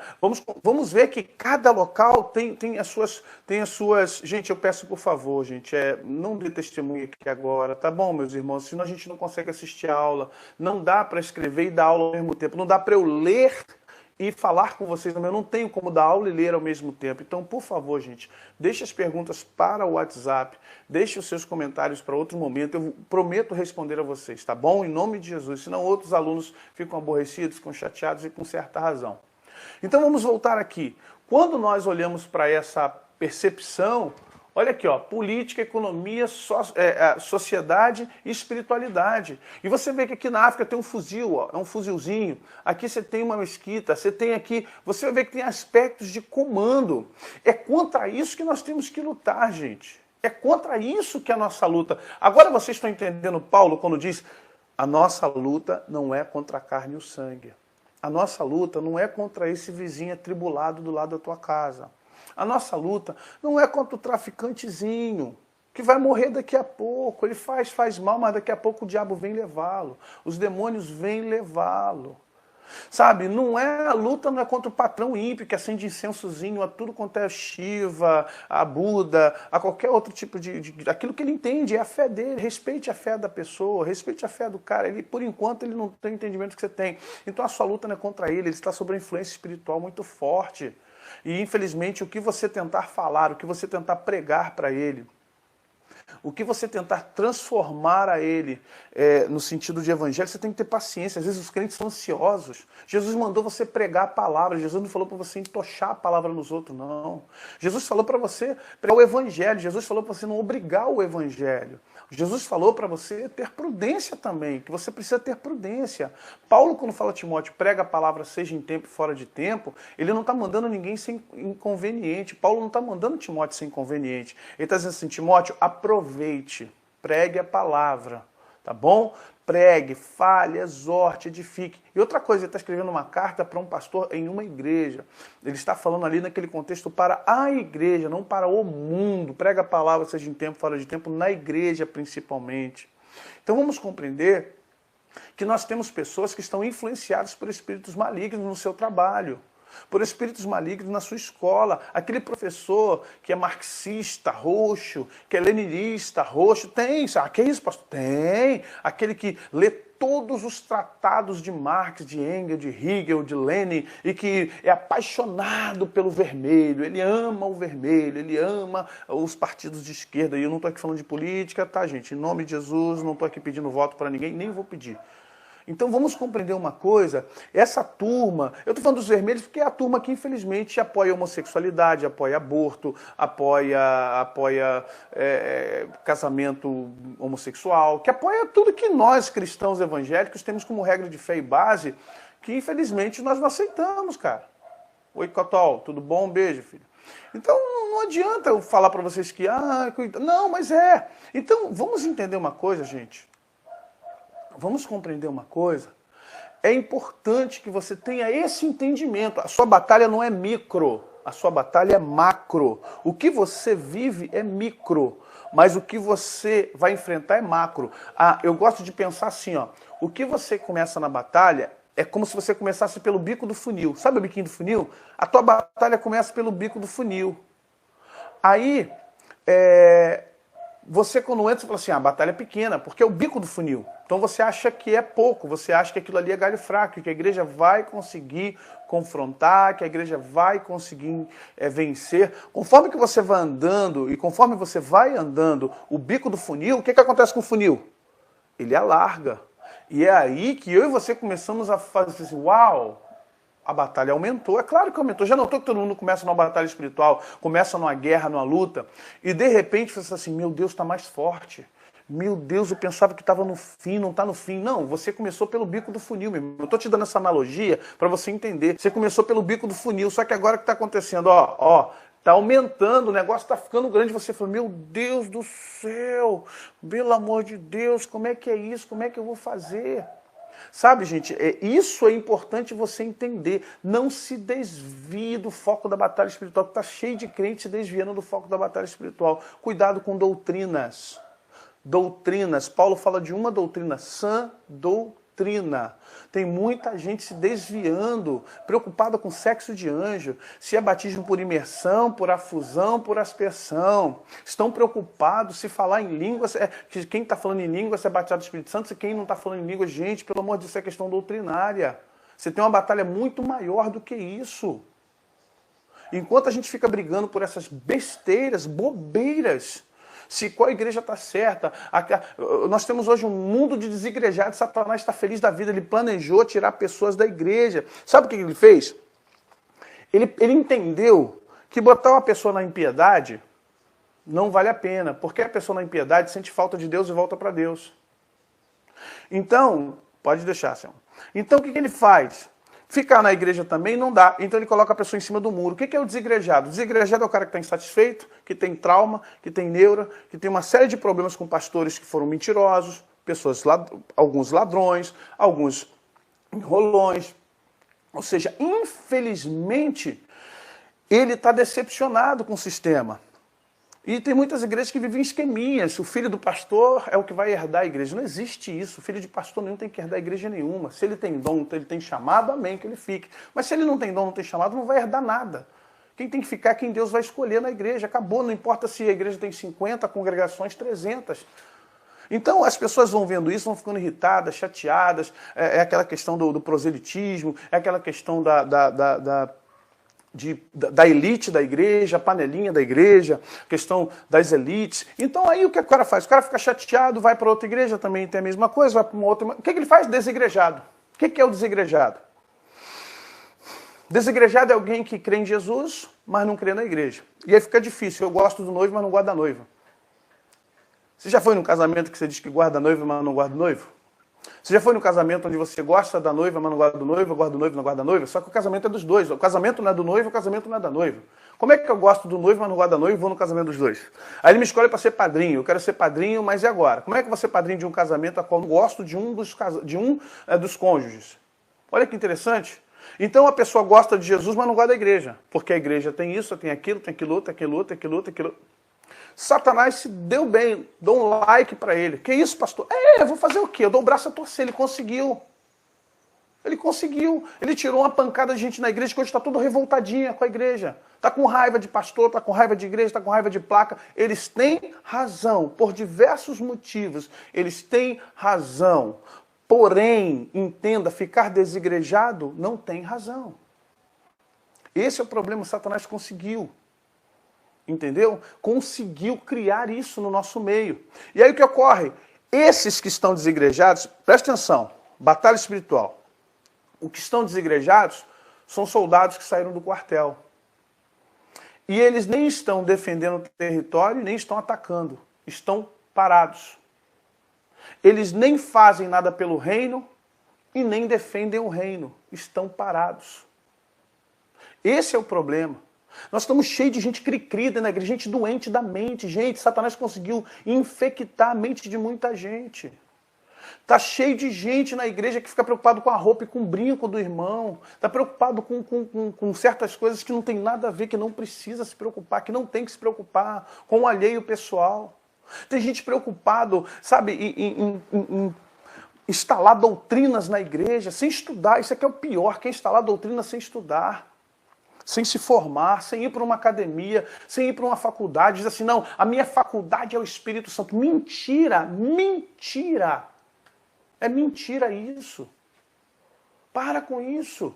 vamos ver que cada local tem as suas... Gente, eu peço por favor, gente, não dê testemunho aqui agora, tá bom, meus irmãos? Senão a gente não consegue assistir a aula, não dá para escrever e dar aula ao mesmo tempo, não dá para eu ler e falar com vocês também. Eu não tenho como dar aula e ler ao mesmo tempo. Então, por favor, gente, deixe as perguntas para o WhatsApp, deixe os seus comentários para outro momento. Eu prometo responder a vocês, tá bom? Em nome de Jesus, senão outros alunos ficam aborrecidos, ficam chateados e com certa razão. Então, vamos voltar aqui. Quando nós olhamos para essa percepção, Olha aqui, ó, política, economia, sociedade e espiritualidade. E você vê que aqui na África tem um fuzil, ó, é um fuzilzinho. Aqui você tem uma mesquita, você tem aqui, você vai ver que tem aspectos de comando. É contra isso que nós temos que lutar, gente. É contra isso que é a nossa luta. Agora vocês estão entendendo Paulo quando diz: a nossa luta não é contra a carne e o sangue. A nossa luta não é contra esse vizinho atribulado do lado da tua casa. A nossa luta não é contra o traficantezinho, que vai morrer daqui a pouco. Ele faz mal, mas daqui a pouco o diabo vem levá-lo. Os demônios vêm levá-lo. Sabe, a luta não é contra o patrão ímpio que acende incensozinho a tudo quanto é Shiva, a Buda, a qualquer outro tipo aquilo que ele entende, é a fé dele. Respeite a fé da pessoa, respeite a fé do cara. Ele, por enquanto, ele não tem o entendimento que você tem. Então a sua luta não é contra ele está sob uma influência espiritual muito forte. E, infelizmente, o que você tentar falar, o que você tentar pregar para ele, o que você tentar transformar a ele no sentido de evangelho, você tem que ter paciência. Às vezes os crentes são ansiosos. Jesus mandou você pregar a palavra. Jesus não falou para você entochar a palavra nos outros, não. Jesus falou para você pregar o evangelho. Jesus falou para você não obrigar o evangelho. Jesus falou para você ter prudência também, que você precisa ter prudência. Paulo, quando fala a Timóteo, prega a palavra seja em tempo e fora de tempo, ele não está mandando ninguém sem inconveniente. Paulo não está mandando Timóteo sem inconveniente. Ele está dizendo assim: Timóteo, aproveite, pregue a palavra, tá bom? Pregue, fale, exorte, edifique. E outra coisa, ele está escrevendo uma carta para um pastor em uma igreja. Ele está falando ali naquele contexto para a igreja, não para o mundo. Prega a palavra, seja em tempo, fora de tempo, na igreja principalmente. Então vamos compreender que nós temos pessoas que estão influenciadas por espíritos malignos no seu trabalho, por espíritos malignos na sua escola. Aquele professor que é marxista, roxo, que é leninista, roxo, tem. Ah, que isso, pastor? Tem. Aquele que lê todos os tratados de Marx, de Engels, de Hegel, de Lenin, e que é apaixonado pelo vermelho. Ele ama o vermelho, ele ama os partidos de esquerda. E eu não estou aqui falando de política, tá, gente? Em nome de Jesus, não estou aqui pedindo voto para ninguém, nem vou pedir. Então vamos compreender uma coisa, essa turma, eu estou falando dos vermelhos porque é a turma que infelizmente apoia a homossexualidade, apoia aborto, apoia casamento homossexual, que apoia tudo que nós cristãos evangélicos temos como regra de fé e base, que infelizmente nós não aceitamos, cara. Oi, Cotol, tudo bom? Um beijo, filho. Então não adianta eu falar para vocês que, não, mas é. Então vamos entender uma coisa, gente. Vamos compreender uma coisa. É importante que você tenha esse entendimento. A sua batalha não é micro, a sua batalha é macro. O que você vive é micro, mas o que você vai enfrentar é macro. Eu gosto de pensar assim, ó. O que você começa na batalha é como se você começasse pelo bico do funil. Sabe o biquinho do funil? A tua batalha começa pelo bico do funil. Aí, você quando entra, você fala assim, a batalha é pequena, porque é o bico do funil. Então você acha que é pouco, você acha que aquilo ali é galho fraco, que a igreja vai conseguir confrontar, que a igreja vai conseguir vencer. Conforme que você vai andando, e conforme você vai andando o bico do funil, o que acontece com o funil? Ele alarga. E é aí que eu e você começamos a fazer assim, uau, a batalha aumentou. É claro que aumentou. Já notou que todo mundo começa numa batalha espiritual, começa numa guerra, numa luta, e de repente você assim, meu Deus, está mais forte. Meu Deus, eu pensava que estava no fim, não está no fim. Não, você começou pelo bico do funil, meu irmão. Eu estou te dando essa analogia para você entender. Você começou pelo bico do funil, só que agora o que está acontecendo? Está aumentando, o negócio está ficando grande. Você fala, meu Deus do céu, pelo amor de Deus, como é que é isso? Como é que eu vou fazer? Sabe, gente, isso é importante você entender. Não se desvie do foco da batalha espiritual, que está cheio de crentes se desviando do foco da batalha espiritual. Cuidado com doutrinas. Doutrinas. Paulo fala de uma doutrina, sã doutrina. Tem muita gente se desviando, preocupada com sexo de anjo, se é batismo por imersão, por afusão, por aspersão. Estão preocupados se falar em línguas, quem está falando em línguas é batizado do Espírito Santo, se quem não está falando em línguas, gente, pelo amor de Deus, isso é questão doutrinária. Você tem uma batalha muito maior do que isso. Enquanto a gente fica brigando por essas besteiras, bobeiras, se qual igreja está certa, nós temos hoje um mundo de desigrejados, Satanás está feliz da vida, ele planejou tirar pessoas da igreja. Sabe o que ele fez? Ele entendeu que botar uma pessoa na impiedade não vale a pena, porque a pessoa na impiedade sente falta de Deus e volta para Deus. Então, pode deixar, Senhor. Então, o que ele faz? Ficar na igreja também não dá. Então, ele coloca a pessoa em cima do muro. O que é o desigrejado? O desigrejado é o cara que está insatisfeito, que tem trauma, que tem neura, que tem uma série de problemas com pastores que foram mentirosos, alguns ladrões, alguns enrolões. Ou seja, infelizmente, ele está decepcionado com o sistema. E tem muitas igrejas que vivem em esqueminhas. O filho do pastor é o que vai herdar a igreja. Não existe isso. O filho de pastor nenhum tem que herdar a igreja nenhuma. Se ele tem dom, ele tem chamado, amém, que ele fique. Mas se ele não tem dom, não tem chamado, não vai herdar nada. Quem tem que ficar é quem Deus vai escolher na igreja. Acabou, não importa se a igreja tem 50 congregações, 300. Então as pessoas vão vendo isso, vão ficando irritadas, chateadas. É aquela questão do proselitismo, é aquela questão da elite da igreja, a panelinha da igreja, questão das elites. Então aí o que o cara faz? O cara fica chateado, vai para outra igreja, também tem a mesma coisa, vai para uma outra... O que ele faz? Desigrejado. O que é o desigrejado? Desigrejado é alguém que crê em Jesus, mas não crê na igreja. E aí fica difícil, eu gosto do noivo, mas não gosto da noiva. Você já foi num casamento que você diz que guarda a noiva, mas não guarda o noivo? Você já foi no casamento onde você gosta da noiva, mas não gosta do noivo, gosta do noivo, não gosta da noiva? Só que o casamento é dos dois. O casamento não é do noivo, o casamento não é da noiva. Como é que eu gosto do noivo, mas não gosto da noiva e vou no casamento dos dois? Aí ele me escolhe para ser padrinho. Eu quero ser padrinho, mas e agora? Como é que eu vou ser padrinho de um casamento a qual eu gosto de um dos cônjuges? Olha que interessante. Então a pessoa gosta de Jesus, mas não gosta da igreja. Porque a igreja tem isso, tem aquilo, tem aquilo outro, tem aquilo outro, tem aquilo outro, tem aquilo outro. Satanás se deu bem, dou um like para ele. Que isso, pastor? Eu vou fazer o quê? Eu dou o braço a torcer. Ele conseguiu. Ele conseguiu. Ele tirou uma pancada de gente na igreja que hoje está toda revoltadinha com a igreja. Está com raiva de pastor, está com raiva de igreja, está com raiva de placa. Eles têm razão, por diversos motivos. Eles têm razão. Porém, entenda, ficar desigrejado não tem razão. Esse é o problema que Satanás conseguiu. Entendeu? Conseguiu criar isso no nosso meio. E aí o que ocorre? Esses que estão desigrejados, presta atenção, batalha espiritual. Os que estão desigrejados são soldados que saíram do quartel. E eles nem estão defendendo o território, nem estão atacando. Estão parados. Eles nem fazem nada pelo reino e nem defendem o reino. Estão parados. Esse é o problema. Nós estamos cheios de gente cri-cri na igreja, gente doente da mente. Gente, Satanás conseguiu infectar a mente de muita gente. Está cheio de gente na igreja que fica preocupado com a roupa e com o brinco do irmão. Está preocupado com certas coisas que não tem nada a ver, que não precisa se preocupar, que não tem que se preocupar, com o alheio pessoal. Tem gente preocupado, sabe, em instalar doutrinas na igreja, sem estudar. Isso aqui é o pior, que é instalar doutrina sem estudar. Sem se formar, sem ir para uma academia, sem ir para uma faculdade, diz assim, não, a minha faculdade é o Espírito Santo. Mentira, mentira. É mentira isso. Para com isso.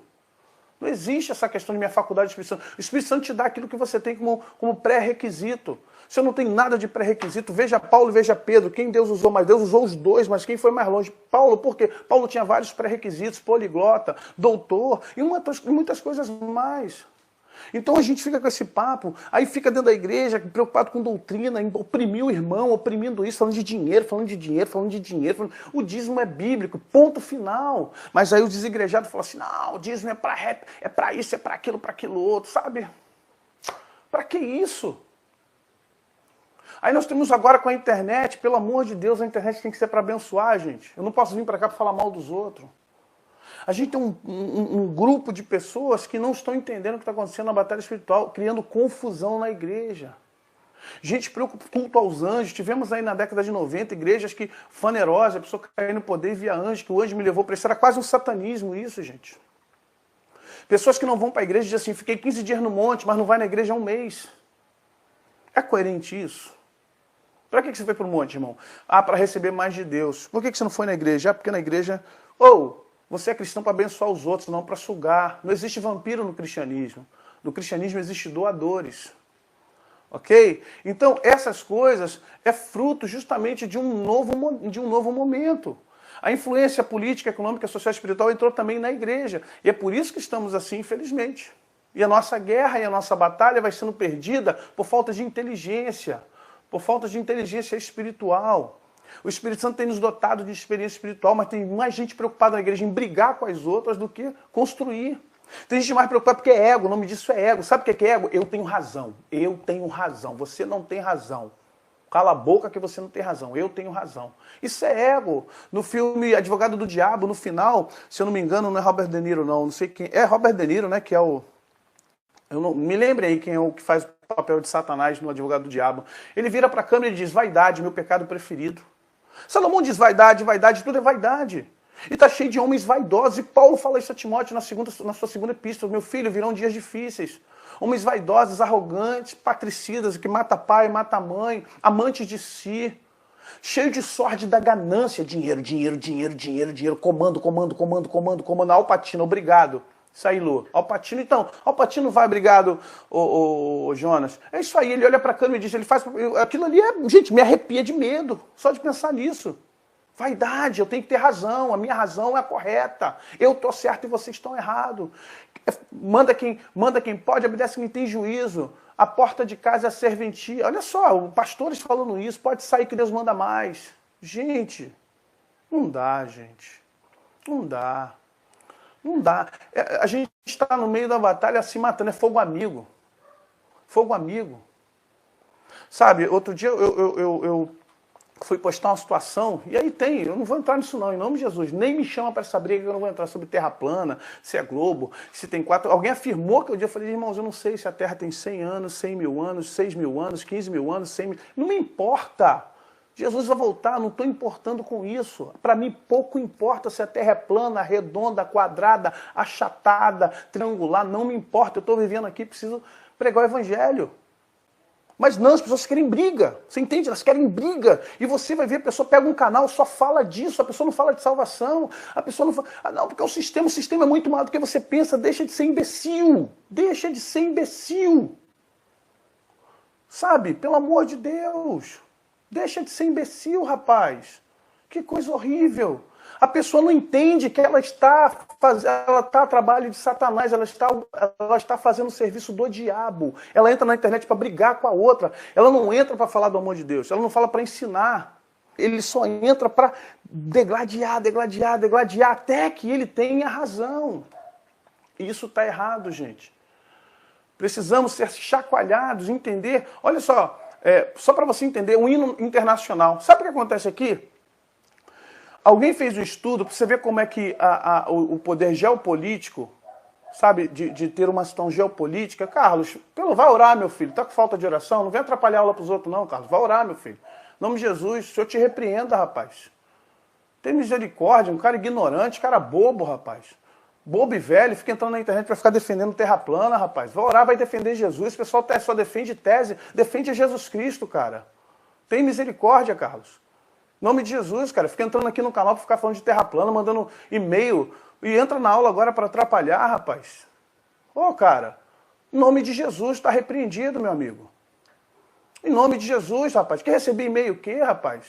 Não existe essa questão de minha faculdade do Espírito Santo. O Espírito Santo te dá aquilo que você tem como pré-requisito. Se eu não tenho nada de pré-requisito, veja Paulo e veja Pedro. Quem Deus usou mais? Deus usou os dois, mas quem foi mais longe? Paulo, por quê? Paulo tinha vários pré-requisitos, poliglota, doutor e muitas coisas mais. Então a gente fica com esse papo, aí fica dentro da igreja, preocupado com doutrina, oprimir o irmão, oprimindo isso, falando de dinheiro, falando de dinheiro, falando de dinheiro. O dízimo é bíblico, ponto final. Mas aí o desigrejado fala assim, não, o dízimo é para isso, é para aquilo outro, sabe? Para que isso? Aí nós temos agora com a internet, pelo amor de Deus, a internet tem que ser para abençoar, gente. Eu não posso vir para cá para falar mal dos outros. A gente tem um grupo de pessoas que não estão entendendo o que está acontecendo na batalha espiritual, criando confusão na igreja. Gente preocupada com culto aos anjos. Tivemos aí na década de 90 igrejas que fanerosas, a pessoa caiu no poder via anjo, que o anjo me levou para isso. Era quase um satanismo isso, gente. Pessoas que não vão para a igreja dizem assim, fiquei 15 dias no monte, mas não vai na igreja há um mês. É coerente isso? Para que você foi para o monte, irmão? Para receber mais de Deus. Por que você não foi na igreja? Porque na igreja... Você é cristão para abençoar os outros, não para sugar. Não existe vampiro no cristianismo. No cristianismo existem doadores. Ok? Então, essas coisas é fruto justamente de um novo momento. A influência política, econômica, social e espiritual entrou também na igreja. E é por isso que estamos assim, infelizmente. E a nossa guerra e a nossa batalha vai sendo perdida por falta de inteligência, por falta de inteligência espiritual. O Espírito Santo tem nos dotado de experiência espiritual, mas tem mais gente preocupada na igreja em brigar com as outras do que construir. Tem gente mais preocupada porque é ego, o nome disso é ego. Sabe o que é ego? Eu tenho razão, você não tem razão. Cala a boca que você não tem razão, eu tenho razão. Isso é ego. No filme Advogado do Diabo, no final, se eu não me engano, não é Robert De Niro, não sei quem. É Robert De Niro, né, que é o... Eu não me lembre aí quem é o que faz o papel de Satanás no Advogado do Diabo. Ele vira para a câmera e diz, vaidade, meu pecado preferido. Salomão diz vaidade, vaidade, tudo é vaidade. E está cheio de homens vaidosos. E Paulo fala isso a Timóteo na sua segunda epístola. Meu filho, virão dias difíceis. Homens vaidosos, arrogantes, patricidas, que mata pai, mata mãe, amantes de si, cheio de sorte da ganância, dinheiro, dinheiro, dinheiro, dinheiro, dinheiro, comando, comando, comando, comando, comando. Al Pacino, obrigado. Saílô. Al Pacino, então, Al Pacino vai, obrigado, ô Jonas. É isso aí, ele olha para a câmera e diz, ele faz, aquilo ali gente, me arrepia de medo, só de pensar nisso. Vaidade, eu tenho que ter razão, a minha razão é a correta. Eu estou certo e vocês estão errados. Manda quem pode, obedece quem tem juízo. A porta de casa é a serventia. Olha só, pastores falando isso, pode sair que Deus manda mais. Gente, não dá, gente. Não dá. Não dá. A gente está no meio da batalha se matando, é fogo amigo. Fogo amigo. Sabe, outro dia eu fui postar uma situação, e aí eu não vou entrar nisso não, em nome de Jesus, nem me chama para essa briga que eu não vou entrar sobre terra plana, se é globo, se tem 4, alguém afirmou que eu falei, irmãos, eu não sei se a terra tem 100 anos, 100 mil anos, 6 mil anos, 15 mil anos, 100 mil, não me importa, Jesus vai voltar, não estou importando com isso, para mim pouco importa se a terra é plana, redonda, quadrada, achatada, triangular, não me importa, eu estou vivendo aqui, preciso pregar o evangelho. Mas não, as pessoas querem briga, você entende? Elas querem briga. E você vai ver, a pessoa pega um canal, só fala disso, a pessoa não fala de salvação, a pessoa não fala... Ah, não, porque o sistema é muito maior do que você pensa, deixa de ser imbecil. Deixa de ser imbecil. Sabe? Pelo amor de Deus. Deixa de ser imbecil, rapaz. Que coisa horrível. A pessoa não entende que ela está a trabalho de Satanás, ela está fazendo o serviço do diabo. Ela entra na internet para brigar com a outra. Ela não entra para falar do amor de Deus. Ela não fala para ensinar. Ele só entra para degladiar, degladiar, degladiar, até que ele tenha razão. E isso está errado, gente. Precisamos ser chacoalhados, entender. Olha só, só para você entender, um hino internacional. Sabe o que acontece aqui? Alguém fez um estudo para você ver como é que o poder geopolítico, sabe, de ter uma situação geopolítica. Carlos, vai orar, meu filho. Está com falta de oração? Não vem atrapalhar a aula para os outros, não, Carlos. Vai orar, meu filho. Em nome de Jesus, o Senhor te repreenda, rapaz. Tem misericórdia, um cara ignorante, cara bobo, rapaz. Bobo e velho, fica entrando na internet para ficar defendendo terra plana, rapaz. Vai orar, vai defender Jesus. O pessoal só defende tese, defende Jesus Cristo, cara. Tem misericórdia, Carlos. Em nome de Jesus, cara, fica entrando aqui no canal para ficar falando de terra plana, mandando e-mail, e entra na aula agora para atrapalhar, rapaz. Ô, cara, em nome de Jesus, está repreendido, meu amigo. Em nome de Jesus, rapaz. Quer receber e-mail o quê, rapaz?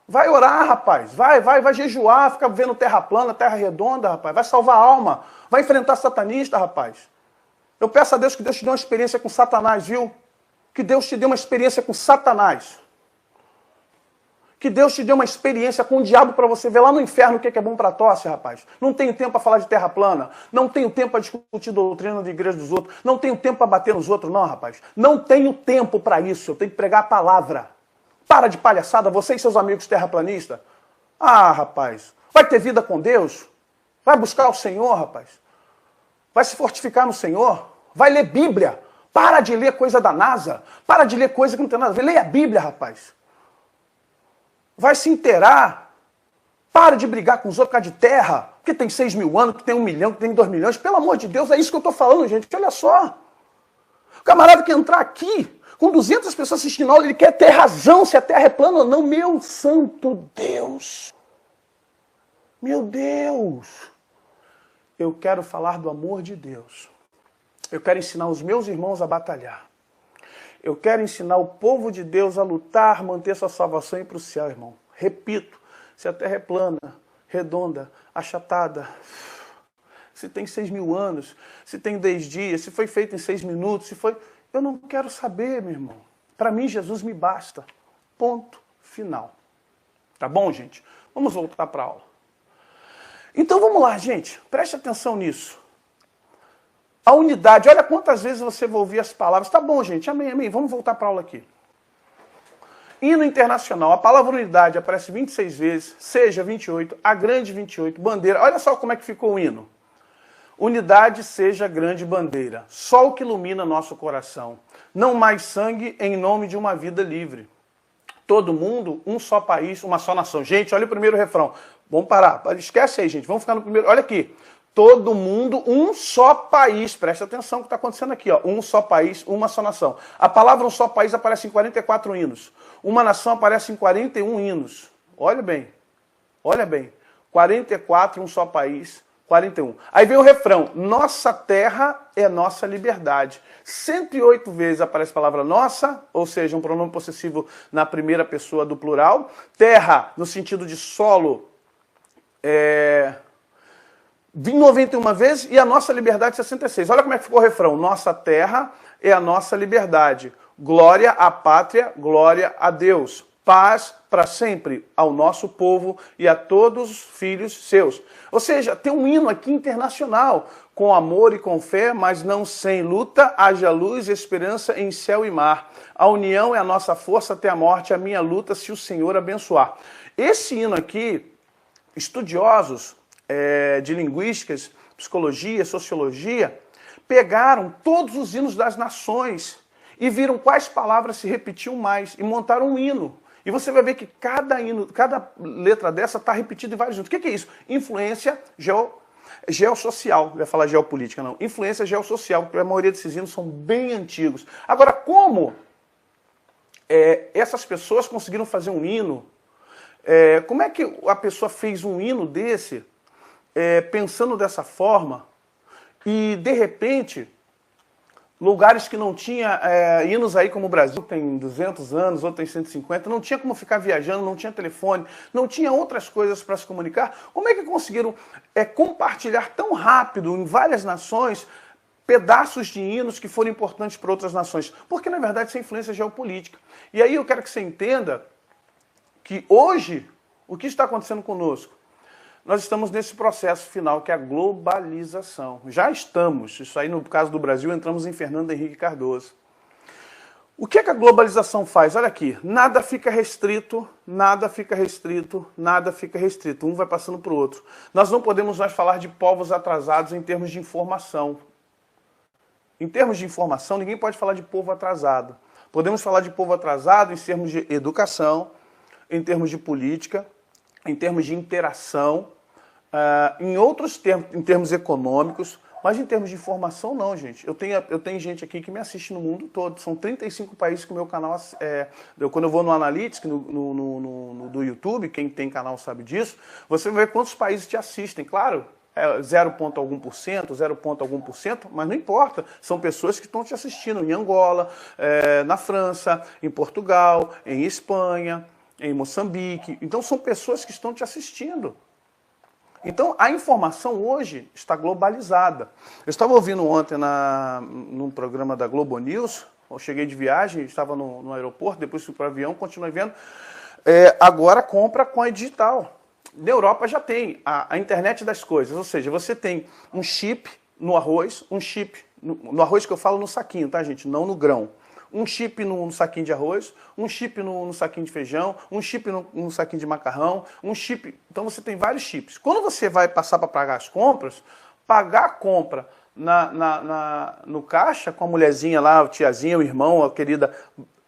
Vai orar, rapaz. Vai jejuar, fica vendo terra plana, terra redonda, rapaz. Vai salvar a alma. Vai enfrentar satanista, rapaz. Eu peço a Deus que Deus te dê uma experiência com Satanás, viu? Que Deus te dê uma experiência com Satanás. Que Deus te dê uma experiência com o diabo para você ver lá no inferno o que é bom para tosse, rapaz. Não tenho tempo para falar de terra plana. Não tenho tempo para discutir doutrina de igreja dos outros. Não tenho tempo para bater nos outros, não, rapaz. Não tenho tempo para isso. Eu tenho que pregar a palavra. Para de palhaçada, você e seus amigos terraplanistas. Ah, rapaz. Vai ter vida com Deus? Vai buscar o Senhor, rapaz. Vai se fortificar no Senhor. Vai ler Bíblia. Para de ler coisa da NASA. Para de ler coisa que não tem nada a ver. Leia a Bíblia, rapaz. Vai se inteirar. Para de brigar com os outros por causa de terra, que tem 6 mil anos, que tem 1 milhão, que tem 2 milhões. Pelo amor de Deus, é isso que eu estou falando, gente. Olha só. O camarada quer entrar aqui, com 200 pessoas assistindo aula, ele quer ter razão se a terra é plana ou não. Meu santo Deus. Meu Deus. Eu quero falar do amor de Deus. Eu quero ensinar os meus irmãos a batalhar. Eu quero ensinar o povo de Deus a lutar, manter sua salvação e ir para o céu, irmão. Repito, se a terra é plana, redonda, achatada, se tem 6 mil anos, se tem 10 dias, se foi feito em 6 minutos, se foi... Eu não quero saber, meu irmão. Para mim, Jesus me basta. Ponto final. Tá bom, gente? Vamos voltar para a aula. Então vamos lá, gente. Preste atenção nisso. A unidade, olha quantas vezes você vai ouvir as palavras. Tá bom, gente, amém, amém. Vamos voltar para a aula aqui. Hino internacional, a palavra unidade aparece 26 vezes, seja 28, a grande 28, bandeira. Olha só como é que ficou o hino. Unidade seja grande bandeira, sol que ilumina nosso coração. Não mais sangue em nome de uma vida livre. Todo mundo, um só país, uma só nação. Gente, olha o primeiro refrão. Vamos parar. Esquece aí, gente. Vamos ficar no primeiro. Olha aqui. Todo mundo, um só país. Presta atenção no que está acontecendo aqui. Ó. Um só país, uma só nação. A palavra um só país aparece em 44 hinos. Uma nação aparece em 41 hinos. Olha bem. Olha bem. 44, um só país, 41. Aí vem o refrão. Nossa terra é nossa liberdade. 108 vezes aparece a palavra nossa, ou seja, um pronome possessivo na primeira pessoa do plural. Terra, no sentido de solo, 91 vezes, e a nossa liberdade 66. Olha como é que ficou o refrão. Nossa terra é a nossa liberdade. Glória à pátria, glória a Deus. Paz para sempre ao nosso povo e a todos os filhos seus. Ou seja, tem um hino aqui internacional, com amor e com fé, mas não sem luta, haja luz e esperança em céu e mar. A união é a nossa força até a morte, a minha luta se o Senhor abençoar. Esse hino aqui, estudiosos de linguísticas, psicologia, sociologia, pegaram todos os hinos das nações e viram quais palavras se repetiam mais e montaram um hino. E você vai ver que cada hino, cada letra dessa está repetida em vários hinos. O que é isso? Influência geossocial. Não vai falar geopolítica, não. Influência geossocial, porque a maioria desses hinos são bem antigos. Agora, como essas pessoas conseguiram fazer um hino? Como é que a pessoa fez um hino desse, pensando dessa forma, e de repente, lugares que não tinha hinos aí como o Brasil, tem 200 anos, outro tem 150, não tinha como ficar viajando, não tinha telefone, não tinha outras coisas para se comunicar. Como é que conseguiram compartilhar tão rápido em várias nações pedaços de hinos que foram importantes para outras nações? Porque, na verdade, isso é influência geopolítica. E aí eu quero que você entenda que hoje, o que está acontecendo conosco? Nós estamos nesse processo final, que é a globalização. Já estamos, isso aí no caso do Brasil, entramos em Fernando Henrique Cardoso. O que é que a globalização faz? Olha aqui, nada fica restrito, nada fica restrito, nada fica restrito. Um vai passando para o outro. Nós não podemos mais falar de povos atrasados em termos de informação. Em termos de informação, ninguém pode falar de povo atrasado. Podemos falar de povo atrasado em termos de educação, em termos de política, em termos de interação, em outros termos, em termos econômicos, mas em termos de informação não, gente. Eu tenho gente aqui que me assiste no mundo todo. São 35 países que o meu canal... quando eu vou no Analytics, do YouTube, quem tem canal sabe disso, você vai ver quantos países te assistem. Claro, 0 ponto algum por cento, 0 ponto algum por cento, mas não importa. São pessoas que estão te assistindo em Angola, na França, em Portugal, em Espanha, em Moçambique. Então são pessoas que estão te assistindo. Então a informação hoje está globalizada. Eu estava ouvindo ontem num programa da Globo News, eu cheguei de viagem, estava no aeroporto, depois fui para o avião, continuei vendo. Agora compra com a digital. Na Europa já tem a internet das coisas, ou seja, você tem um chip no arroz, um chip no arroz que eu falo no saquinho, tá, gente? Não no grão. Um chip no saquinho de arroz, um chip no saquinho de feijão, um chip no saquinho de macarrão, um chip... Então você tem vários chips. Quando você vai passar para pagar as compras, pagar a compra no caixa, com a mulherzinha lá, a tiazinha, o irmão, a querida,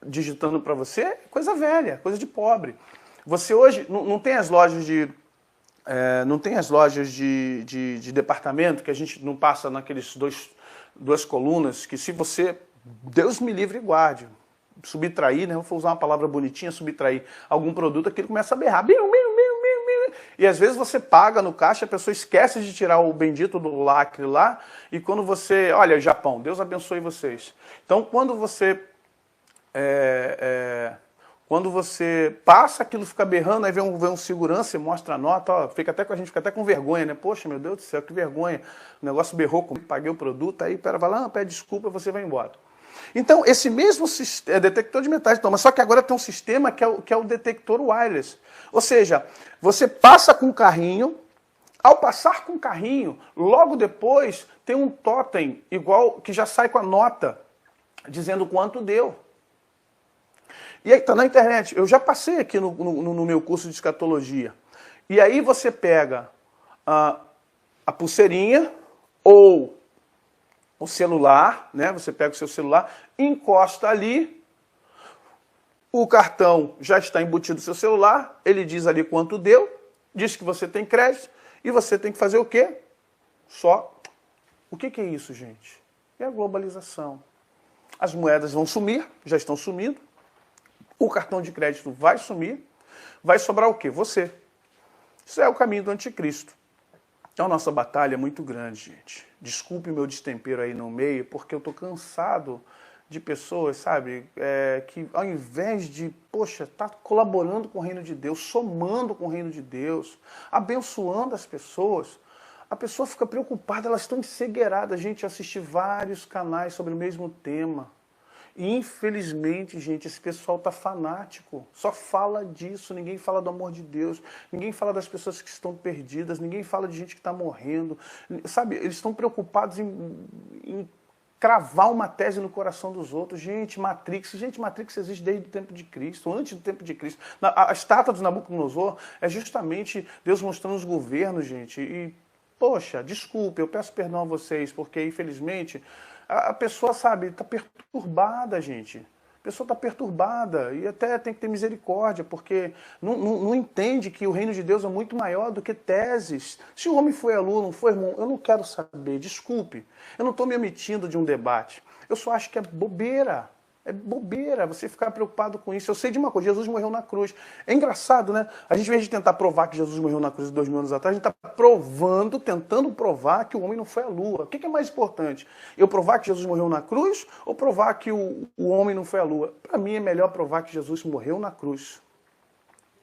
digitando para você, é coisa velha, coisa de pobre. Você hoje não tem as lojas de... não tem as lojas de departamento, que a gente não passa naqueles duas colunas, que se você... Deus me livre e guarde. Subtrair, né? Vou usar uma palavra bonitinha, subtrair algum produto, aquilo começa a berrar. E às vezes você paga no caixa, a pessoa esquece de tirar o bendito do lacre lá, e quando você... Olha, Japão, Deus abençoe vocês. Então, quando você passa, aquilo fica berrando, aí vem um segurança e mostra a nota, ó, a gente fica até com vergonha, né? Poxa, meu Deus do céu, que vergonha. O negócio berrou comigo, paguei o produto, aí o cara vai lá, pede desculpa, você vai embora. Então, esse mesmo detector de metais, mas só que agora tem um sistema que é o detector wireless. Ou seja, você passa com o carrinho, ao passar com o carrinho, logo depois tem um totem igual que já sai com a nota, dizendo quanto deu. E aí está na internet. Eu já passei aqui no meu curso de escatologia. E aí você pega a pulseirinha ou o celular, né? Você pega o seu celular, encosta ali, o cartão já está embutido no seu celular, ele diz ali quanto deu, diz que você tem crédito, e você tem que fazer o quê? Só. O que é isso, gente? É a globalização. As moedas vão sumir, já estão sumindo, o cartão de crédito vai sumir, vai sobrar o quê? Você. Isso é o caminho do anticristo. Então, a nossa batalha é muito grande, gente. Desculpe o meu destempero aí no meio, porque eu estou cansado de pessoas, sabe, que ao invés de, poxa, tá colaborando com o reino de Deus, somando com o reino de Deus, abençoando as pessoas, a pessoa fica preocupada, elas estão encegueiradas. Gente, eu assisti vários canais sobre o mesmo tema. E, infelizmente, gente, esse pessoal tá fanático, só fala disso, ninguém fala do amor de Deus, ninguém fala das pessoas que estão perdidas, ninguém fala de gente que está morrendo, sabe, eles estão preocupados em cravar uma tese no coração dos outros. Gente, Matrix existe desde o tempo de Cristo, antes do tempo de Cristo. A estátua de Nabucodonosor é justamente Deus mostrando os governos, gente, e, poxa, desculpe, eu peço perdão a vocês, porque, infelizmente, a pessoa, sabe, está perturbada, gente. A pessoa está perturbada e até tem que ter misericórdia, porque não entende que o reino de Deus é muito maior do que teses. Se o homem foi à lua, não foi, irmão, eu não quero saber, desculpe. Eu não estou me omitindo de um debate. Eu só acho que é bobeira. É bobeira você ficar preocupado com isso. Eu sei de uma coisa, Jesus morreu na cruz. É engraçado, né? A gente, em vez de tentar provar que Jesus morreu na cruz 2000 anos atrás, a gente está tentando provar que o homem não foi à lua. O que é mais importante? Eu provar que Jesus morreu na cruz ou provar que o homem não foi à lua? Para mim é melhor provar que Jesus morreu na cruz.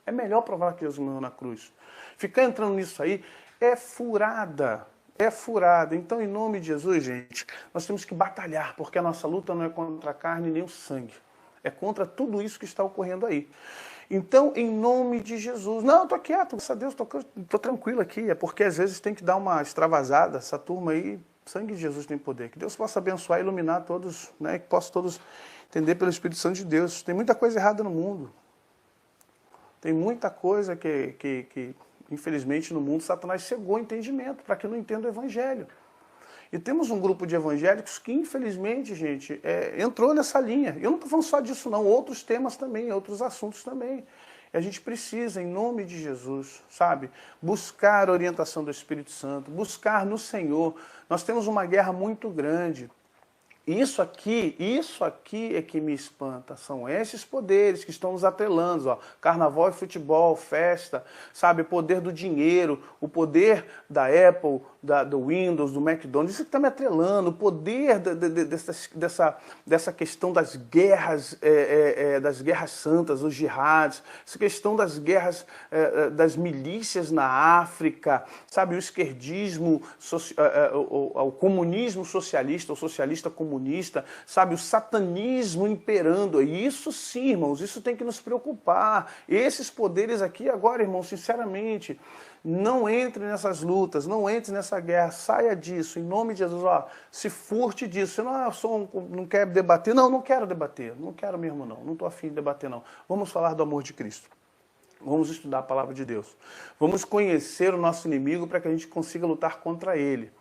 É melhor provar que Jesus morreu na cruz. Ficar entrando nisso aí é furada. É furada. Então, em nome de Jesus, gente, nós temos que batalhar, porque a nossa luta não é contra a carne nem o sangue. É contra tudo isso que está ocorrendo aí. Então, em nome de Jesus... Não, eu estou quieto, graças a Deus, estou tranquilo aqui. É porque, às vezes, tem que dar uma extravasada. Essa turma aí, o sangue de Jesus tem poder. Que Deus possa abençoar e iluminar todos, né? Que possam todos entender pelo Espírito Santo de Deus. Tem muita coisa errada no mundo. Tem muita coisa que infelizmente, no mundo, Satanás cegou o entendimento para que não entenda o Evangelho. E temos um grupo de evangélicos que, infelizmente, gente, entrou nessa linha. Eu não estou falando só disso, não. Outros temas também, outros assuntos também. E a gente precisa, em nome de Jesus, sabe, buscar a orientação do Espírito Santo, buscar no Senhor. Nós temos uma guerra muito grande. Isso aqui é que me espanta, são esses poderes que estão nos atrelando, ó, carnaval e futebol, festa, sabe, o poder do dinheiro, o poder da Apple, do Windows, do McDonald's, isso que está me atrelando, o poder dessa questão das guerras santas, os jihads, essa questão das guerras das milícias na África, sabe, o esquerdismo, o comunismo socialista, o socialista comunista, sabe, o satanismo imperando. E isso sim, irmãos, isso tem que nos preocupar. Esses poderes aqui agora, irmãos, sinceramente, não entre nessas lutas, não entre nessa guerra, saia disso, em nome de Jesus, ó, se furte disso. Você não quer debater? Não quero debater, não quero mesmo não estou afim de debater não. Vamos falar do amor de Cristo. Vamos estudar a palavra de Deus. Vamos conhecer o nosso inimigo para que a gente consiga lutar contra ele,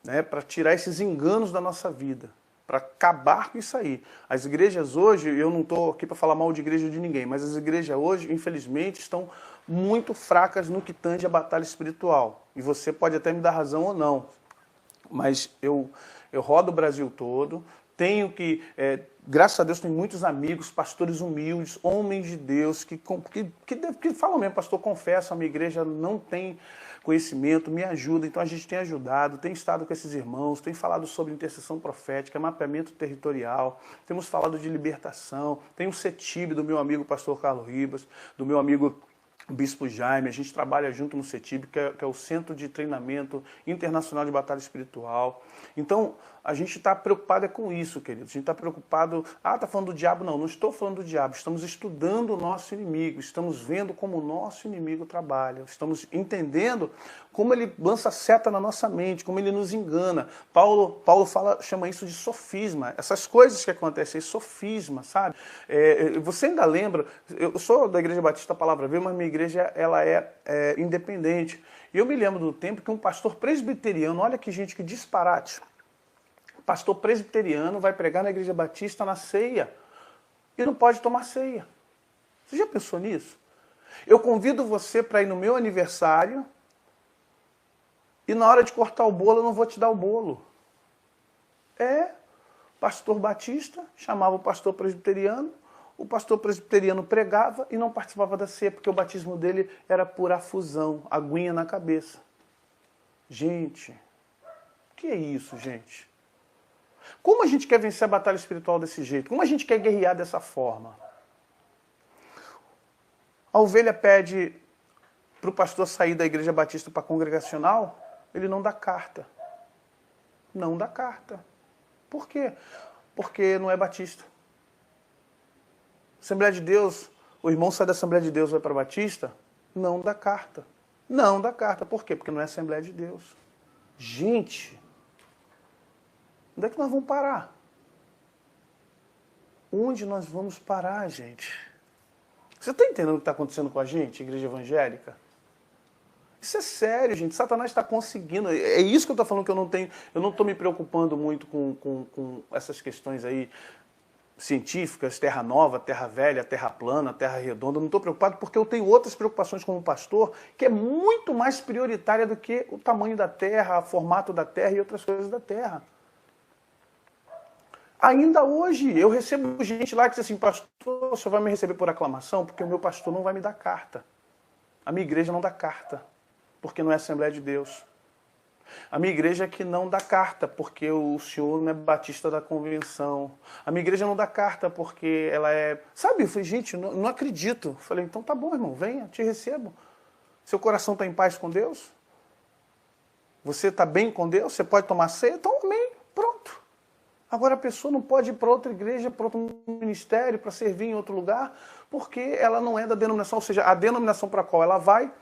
né, para tirar esses enganos da nossa vida, para acabar com isso aí. As igrejas hoje, eu não estou aqui para falar mal de igreja de ninguém, mas as igrejas hoje, infelizmente, estão muito fracas no que tange a batalha espiritual. E você pode até me dar razão ou não, mas eu rodo o Brasil todo, tenho que, graças a Deus, tenho muitos amigos, pastores humildes, homens de Deus, que falam mesmo, pastor, confesso, a minha igreja não tem conhecimento, me ajuda. Então a gente tem ajudado, tem estado com esses irmãos, tem falado sobre intercessão profética, mapeamento territorial, temos falado de libertação, tem o CETIB do meu amigo pastor Carlos Ribas, do meu amigo Bispo Jaime, a gente trabalha junto no CETIB, que é o Centro de Treinamento Internacional de Batalha Espiritual. Então, A gente está preocupado com isso, querido. A gente está preocupado... está falando do diabo? Não, não estou falando do diabo. Estamos estudando o nosso inimigo. Estamos vendo como o nosso inimigo trabalha. Estamos entendendo como ele lança seta na nossa mente, como ele nos engana. Paulo chama isso de sofisma. Essas coisas que acontecem, sofisma, sabe? Você ainda lembra... Eu sou da Igreja Batista Palavra Viva, mas minha igreja ela é independente. E eu me lembro do tempo que um pastor presbiteriano, olha que gente, que disparate... Pastor presbiteriano vai pregar na Igreja Batista na ceia e não pode tomar ceia. Você já pensou nisso? Eu convido você para ir no meu aniversário e na hora de cortar o bolo eu não vou te dar o bolo. Pastor batista chamava o pastor presbiteriano pregava e não participava da ceia porque o batismo dele era por afusão, aguinha na cabeça. Gente, o que é isso, gente? Como a gente quer vencer a batalha espiritual desse jeito? Como a gente quer guerrear dessa forma? A ovelha pede para o pastor sair da Igreja Batista para a congregacional, ele não dá carta. Não dá carta. Por quê? Porque não é batista. Assembleia de Deus, o irmão sai da Assembleia de Deus e vai para a Batista, não dá carta. Não dá carta. Por quê? Porque não é Assembleia de Deus. Gente... Onde é que nós vamos parar? Onde nós vamos parar, gente? Você está entendendo o que está acontecendo com a gente, igreja evangélica? Isso é sério, gente. Satanás está conseguindo. É isso que eu estou falando, que eu não estou me preocupando muito com essas questões aí científicas, terra nova, terra velha, terra plana, terra redonda. Eu não estou preocupado porque eu tenho outras preocupações como pastor que é muito mais prioritária do que o tamanho da terra, o formato da terra e outras coisas da terra. Ainda hoje, eu recebo gente lá que diz assim, pastor, o senhor vai me receber por aclamação? Porque o meu pastor não vai me dar carta. A minha igreja não dá carta, porque não é Assembleia de Deus. A minha igreja é que não dá carta, porque o senhor não é batista da convenção. A minha igreja não dá carta, porque ela é... Sabe, eu falei, gente, não acredito. Eu falei, então tá bom, irmão, venha, te recebo. Seu coração está em paz com Deus? Você está bem com Deus? Você pode tomar ceia? Então, amém, pronto. Agora a pessoa não pode ir para outra igreja, para outro ministério, para servir em outro lugar, porque ela não é da denominação, ou seja, a denominação para a qual ela vai...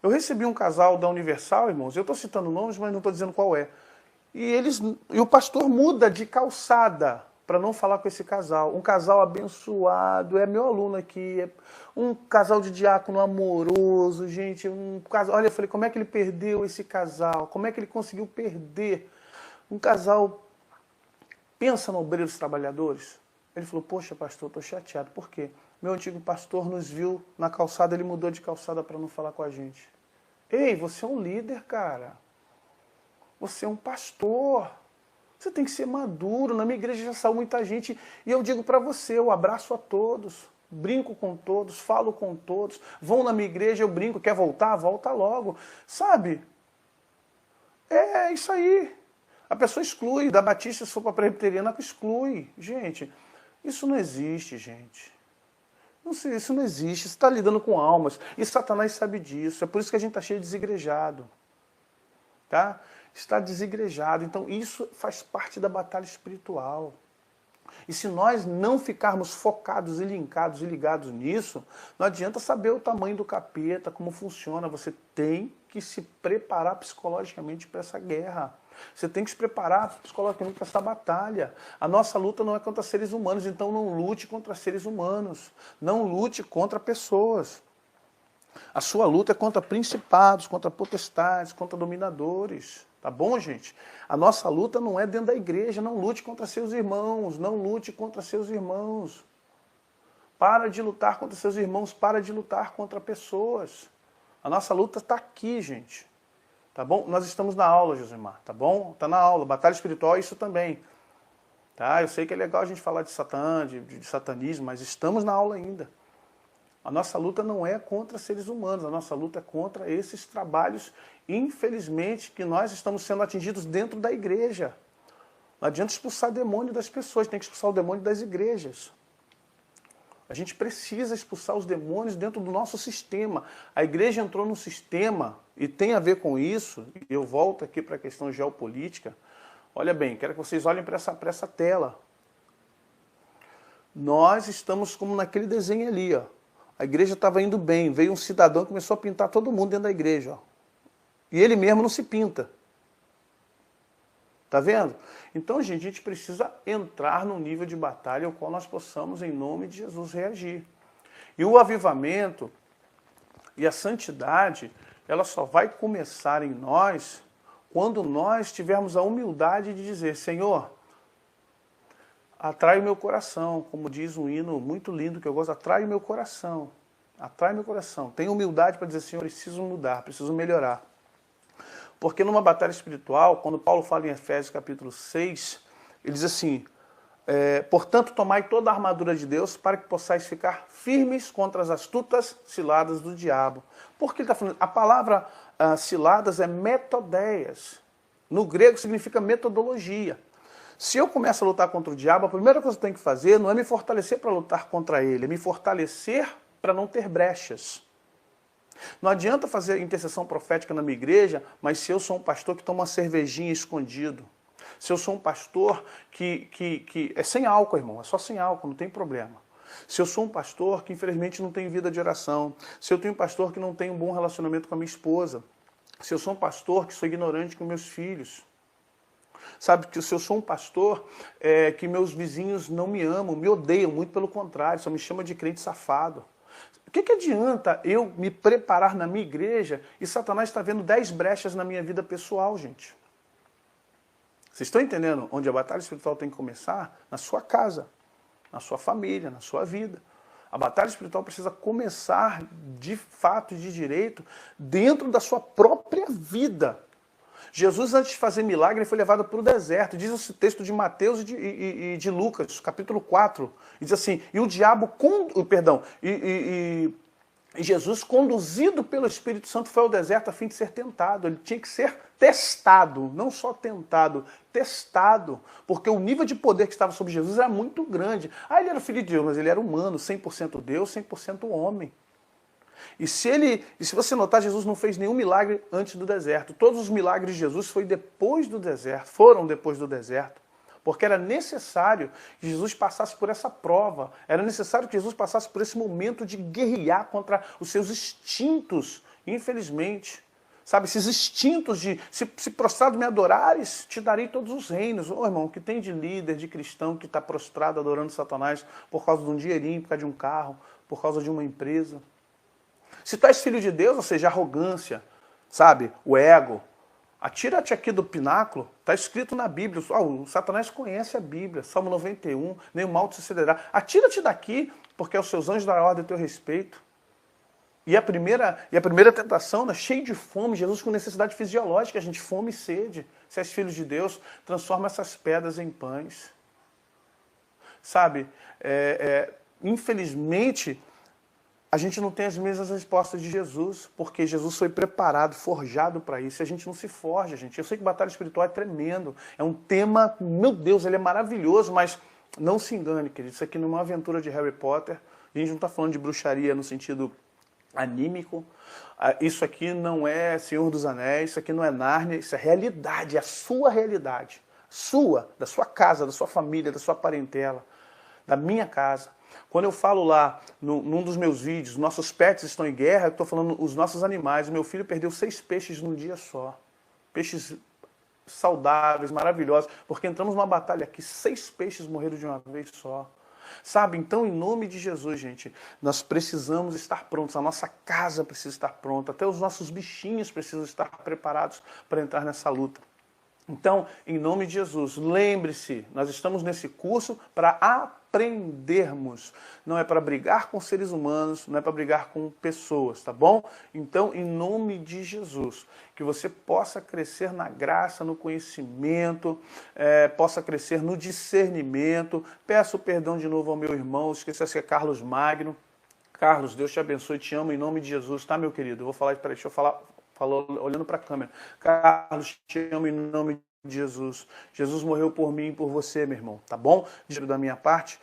Eu recebi um casal da Universal, irmãos, eu estou citando nomes, mas não estou dizendo qual é. E o pastor muda de calçada para não falar com esse casal. Um casal abençoado, é meu aluno aqui, é um casal de diácono amoroso, gente, um casal... Olha, eu falei, como é que ele perdeu esse casal? Como é que ele conseguiu perder um casal... Pensa no obreiro dos trabalhadores. Ele falou, poxa, pastor, estou chateado. Por quê? Meu antigo pastor nos viu na calçada, ele mudou de calçada para não falar com a gente. Ei, você é um líder, cara. Você é um pastor. Você tem que ser maduro. Na minha igreja já saiu muita gente. E eu digo para você, eu abraço a todos. Brinco com todos, falo com todos. Vão na minha igreja, eu brinco. Quer voltar? Volta logo. Sabe? É isso aí. A pessoa exclui, da batista, se for para a presbiteriana, exclui. Gente, isso não existe, gente. Isso não existe. Você está lidando com almas. E Satanás sabe disso. É por isso que a gente está cheio de desigrejado. Tá? Está desigrejado. Então, isso faz parte da batalha espiritual. E se nós não ficarmos focados e linkados e ligados nisso, não adianta saber o tamanho do capeta, como funciona. Você tem que se preparar psicologicamente para essa guerra. Você tem que se preparar psicologicamente para essa batalha. A nossa luta não é contra seres humanos, então não lute contra seres humanos. Não lute contra pessoas. A sua luta é contra principados, contra potestades, contra dominadores. Tá bom, gente? A nossa luta não é dentro da igreja. Não lute contra seus irmãos. Não lute contra seus irmãos. Para de lutar contra seus irmãos. Para de lutar contra pessoas. A nossa luta está aqui, gente. Tá bom? Nós estamos na aula, Josimar, tá bom? Está na aula. Batalha espiritual é isso também. Tá? Eu sei que é legal a gente falar de Satã, de satanismo, mas estamos na aula ainda. A nossa luta não é contra seres humanos, a nossa luta é contra esses trabalhos, infelizmente, que nós estamos sendo atingidos dentro da igreja. Não adianta expulsar demônio das pessoas, tem que expulsar o demônio das igrejas. A gente precisa expulsar os demônios dentro do nosso sistema. A igreja entrou num sistema, e tem a ver com isso, e eu volto aqui para a questão geopolítica, Olha bem, quero que vocês olhem para essa tela. Nós estamos como naquele desenho ali, ó. A igreja estava indo bem, veio um cidadão e começou a pintar todo mundo dentro da igreja, ó. E ele mesmo não se pinta. Tá vendo? Então, gente, a gente precisa entrar num nível de batalha ao qual nós possamos, em nome de Jesus, reagir. E o avivamento e a santidade, ela só vai começar em nós quando nós tivermos a humildade de dizer, Senhor, atrai o meu coração, como diz um hino muito lindo que eu gosto, atrai o meu coração, atrai meu coração. Tenha humildade para dizer, Senhor, preciso mudar, preciso melhorar. Porque numa batalha espiritual, quando Paulo fala em Efésios capítulo 6, ele diz assim, portanto, tomai toda a armadura de Deus para que possais ficar firmes contra as astutas ciladas do diabo. Por que ele está falando? A palavra ciladas é metodeias. No grego significa metodologia. Se eu começo a lutar contra o diabo, a primeira coisa que eu tenho que fazer não é me fortalecer para lutar contra ele, é me fortalecer para não ter brechas. Não adianta fazer intercessão profética na minha igreja, mas se eu sou um pastor que toma uma cervejinha escondido, se eu sou um pastor que é sem álcool, irmão, é só sem álcool, não tem problema. Se eu sou um pastor que infelizmente não tem vida de oração, se eu tenho um pastor que não tem um bom relacionamento com a minha esposa, se eu sou um pastor que sou ignorante com meus filhos, sabe, que se eu sou um pastor que meus vizinhos não me amam, me odeiam, muito pelo contrário, só me chamam de crente safado. O que adianta eu me preparar na minha igreja e Satanás está vendo 10 brechas na minha vida pessoal, gente? Vocês estão entendendo onde a batalha espiritual tem que começar? Na sua casa, na sua família, na sua vida. A batalha espiritual precisa começar de fato e de direito dentro da sua própria vida. Jesus, antes de fazer milagre, foi levado para o deserto. Diz esse texto de Mateus e de Lucas, capítulo 4. E diz assim, e o diabo, Jesus, conduzido pelo Espírito Santo, foi ao deserto a fim de ser tentado. Ele tinha que ser testado, não só tentado, testado. Porque o nível de poder que estava sobre Jesus era muito grande. Ele era filho de Deus, mas ele era humano, 100% Deus, 100% homem. E se você notar, Jesus não fez nenhum milagre antes do deserto. Todos os milagres de Jesus foram depois do deserto. Porque era necessário que Jesus passasse por essa prova. Era necessário que Jesus passasse por esse momento de guerrear contra os seus instintos, infelizmente. Sabe, esses instintos de, se prostrado me adorares, te darei todos os reinos. Irmão, o que tem de líder, de cristão que está prostrado adorando Satanás por causa de um dinheirinho, por causa de um carro, por causa de uma empresa. Se tu és filho de Deus, ou seja, arrogância, sabe, o ego, atira-te aqui do pináculo, está escrito na Bíblia, o Satanás conhece a Bíblia, Salmo 91, nem o mal te sucederá. Atira-te daqui, porque aos seus anjos dará ordem a teu respeito. E a primeira tentação, né, cheio de fome, Jesus com necessidade fisiológica, a gente fome e sede. Se és filho de Deus, transforma essas pedras em pães. Sabe, infelizmente, a gente não tem as mesmas respostas de Jesus, porque Jesus foi preparado, forjado para isso, e a gente não se forja, gente. Eu sei que batalha espiritual é tremendo, é um tema, meu Deus, ele é maravilhoso, mas não se engane, querido, isso aqui não é uma aventura de Harry Potter, a gente não está falando de bruxaria no sentido anímico, isso aqui não é Senhor dos Anéis, isso aqui não é Nárnia, isso é realidade, é a sua realidade, da sua casa, da sua família, da sua parentela, da minha casa. Quando eu falo lá, num dos meus vídeos, nossos pets estão em guerra, eu estou falando os nossos animais. O meu filho perdeu 6 peixes num dia só. Peixes saudáveis, maravilhosos, porque entramos numa batalha aqui, 6 peixes morreram de uma vez só. Sabe, então, em nome de Jesus, gente, nós precisamos estar prontos, a nossa casa precisa estar pronta, até os nossos bichinhos precisam estar preparados para entrar nessa luta. Então, em nome de Jesus, lembre-se, nós estamos nesse curso para aprendermos. Não é para brigar com seres humanos, não é para brigar com pessoas, tá bom? Então, em nome de Jesus, que você possa crescer na graça, no conhecimento, possa crescer no discernimento. Peço perdão de novo ao meu irmão, esqueci que é Carlos Magno. Carlos, Deus te abençoe, te amo em nome de Jesus, tá, meu querido? Eu vou falar, deixa eu falar. Falou olhando para a câmera. Carlos, te amo em nome de Jesus. Jesus morreu por mim e por você, meu irmão, tá bom? Da minha parte,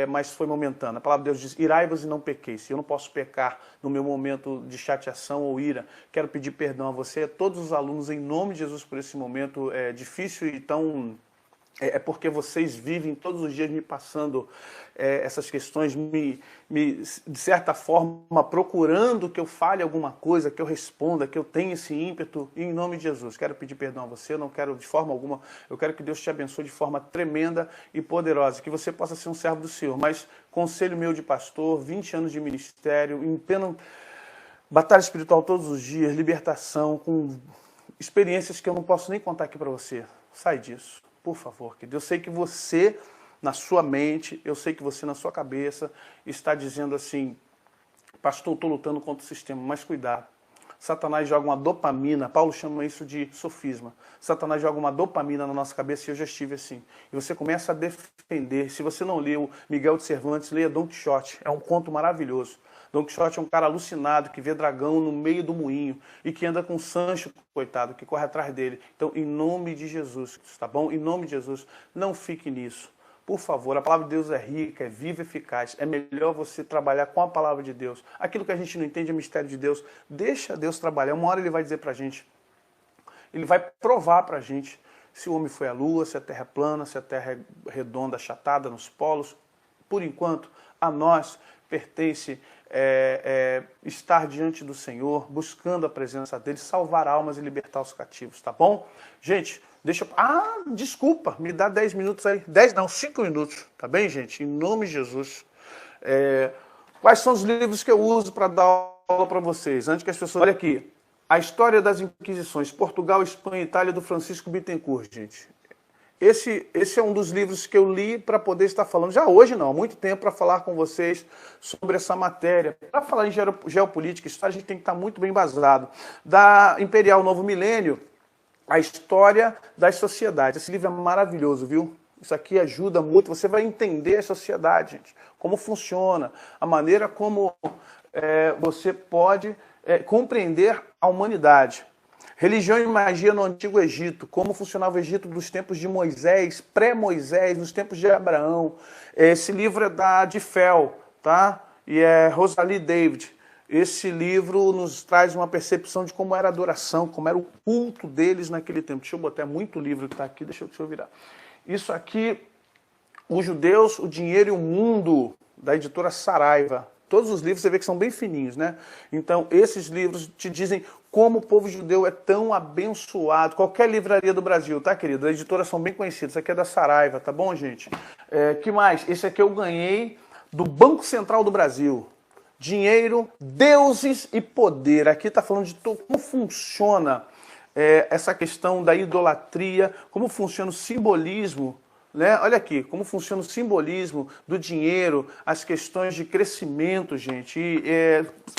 mas foi momentâneo. A palavra de Deus diz, irai-vos e não pequeis. Eu não posso pecar no meu momento de chateação ou ira. Quero pedir perdão a você e a todos os alunos, em nome de Jesus, por esse momento difícil e tão... É porque vocês vivem todos os dias me passando essas questões, de certa forma, procurando que eu fale alguma coisa, que eu responda, que eu tenha esse ímpeto, e em nome de Jesus. Quero pedir perdão a você, eu não quero de forma alguma, eu quero que Deus te abençoe de forma tremenda e poderosa, que você possa ser um servo do Senhor. Mas conselho meu de pastor, 20 anos de ministério, em plena batalha espiritual todos os dias, libertação, com experiências que eu não posso nem contar aqui para você. Sai disso. Por favor, querido. Eu sei que você, na sua mente, eu sei que você, na sua cabeça, está dizendo assim, pastor, estou lutando contra o sistema, mas cuidado. Satanás joga uma dopamina, Paulo chama isso de sofisma. Satanás joga uma dopamina na nossa cabeça e eu já estive assim. E você começa a defender. Se você não leu Miguel de Cervantes, leia Don Quixote. É um conto maravilhoso. Don Quixote é um cara alucinado que vê dragão no meio do moinho e que anda com Sancho, coitado, que corre atrás dele. Então, em nome de Jesus, tá bom? Em nome de Jesus, não fique nisso. Por favor, a palavra de Deus é rica, é viva, eficaz. É melhor você trabalhar com a palavra de Deus. Aquilo que a gente não entende é mistério de Deus. Deixa Deus trabalhar. Uma hora ele vai dizer pra gente, ele vai provar pra gente se o homem foi à lua, se a terra é plana, se a terra é redonda, achatada nos polos. Por enquanto, a nós pertence estar diante do Senhor, buscando a presença dele, salvar almas e libertar os cativos, tá bom? Gente, deixa eu... desculpa, me dá 10 minutos aí. 10 não, 5 minutos, tá bem, gente? Em nome de Jesus. Quais são os livros que eu uso para dar aula para vocês? Antes que as pessoas... Olha aqui, A História das Inquisições, Portugal, Espanha e Itália, do Francisco Bittencourt, gente. Esse é um dos livros que eu li para poder estar falando, já hoje não, há muito tempo, para falar com vocês sobre essa matéria. Para falar em geopolítica, história, a gente tem que estar muito bem embasado. Da Imperial Novo Milênio, A História das Sociedades. Esse livro é maravilhoso, viu? Isso aqui ajuda muito, você vai entender a sociedade, gente, como funciona, a maneira como você pode compreender a humanidade. Religião e magia no Antigo Egito, como funcionava o Egito dos tempos de Moisés, pré-Moisés, nos tempos de Abraão. Esse livro é da Difel, tá? E é Rosalie David. Esse livro nos traz uma percepção de como era a adoração, como era o culto deles naquele tempo. Deixa eu botar muito livro que está aqui, deixa eu virar. Isso aqui, Os Judeus, o Dinheiro e o Mundo, da editora Saraiva. Todos os livros você vê que são bem fininhos, né? Então, esses livros te dizem como o povo judeu é tão abençoado. Qualquer livraria do Brasil, tá, querido? As editoras são bem conhecidas. Isso aqui é da Saraiva, tá bom, gente? Que mais? Esse aqui eu ganhei do Banco Central do Brasil. Dinheiro, Deuses e Poder. Aqui está falando de como funciona essa questão da idolatria, como funciona o simbolismo, né? Olha aqui, como funciona o simbolismo do dinheiro, as questões de crescimento, gente.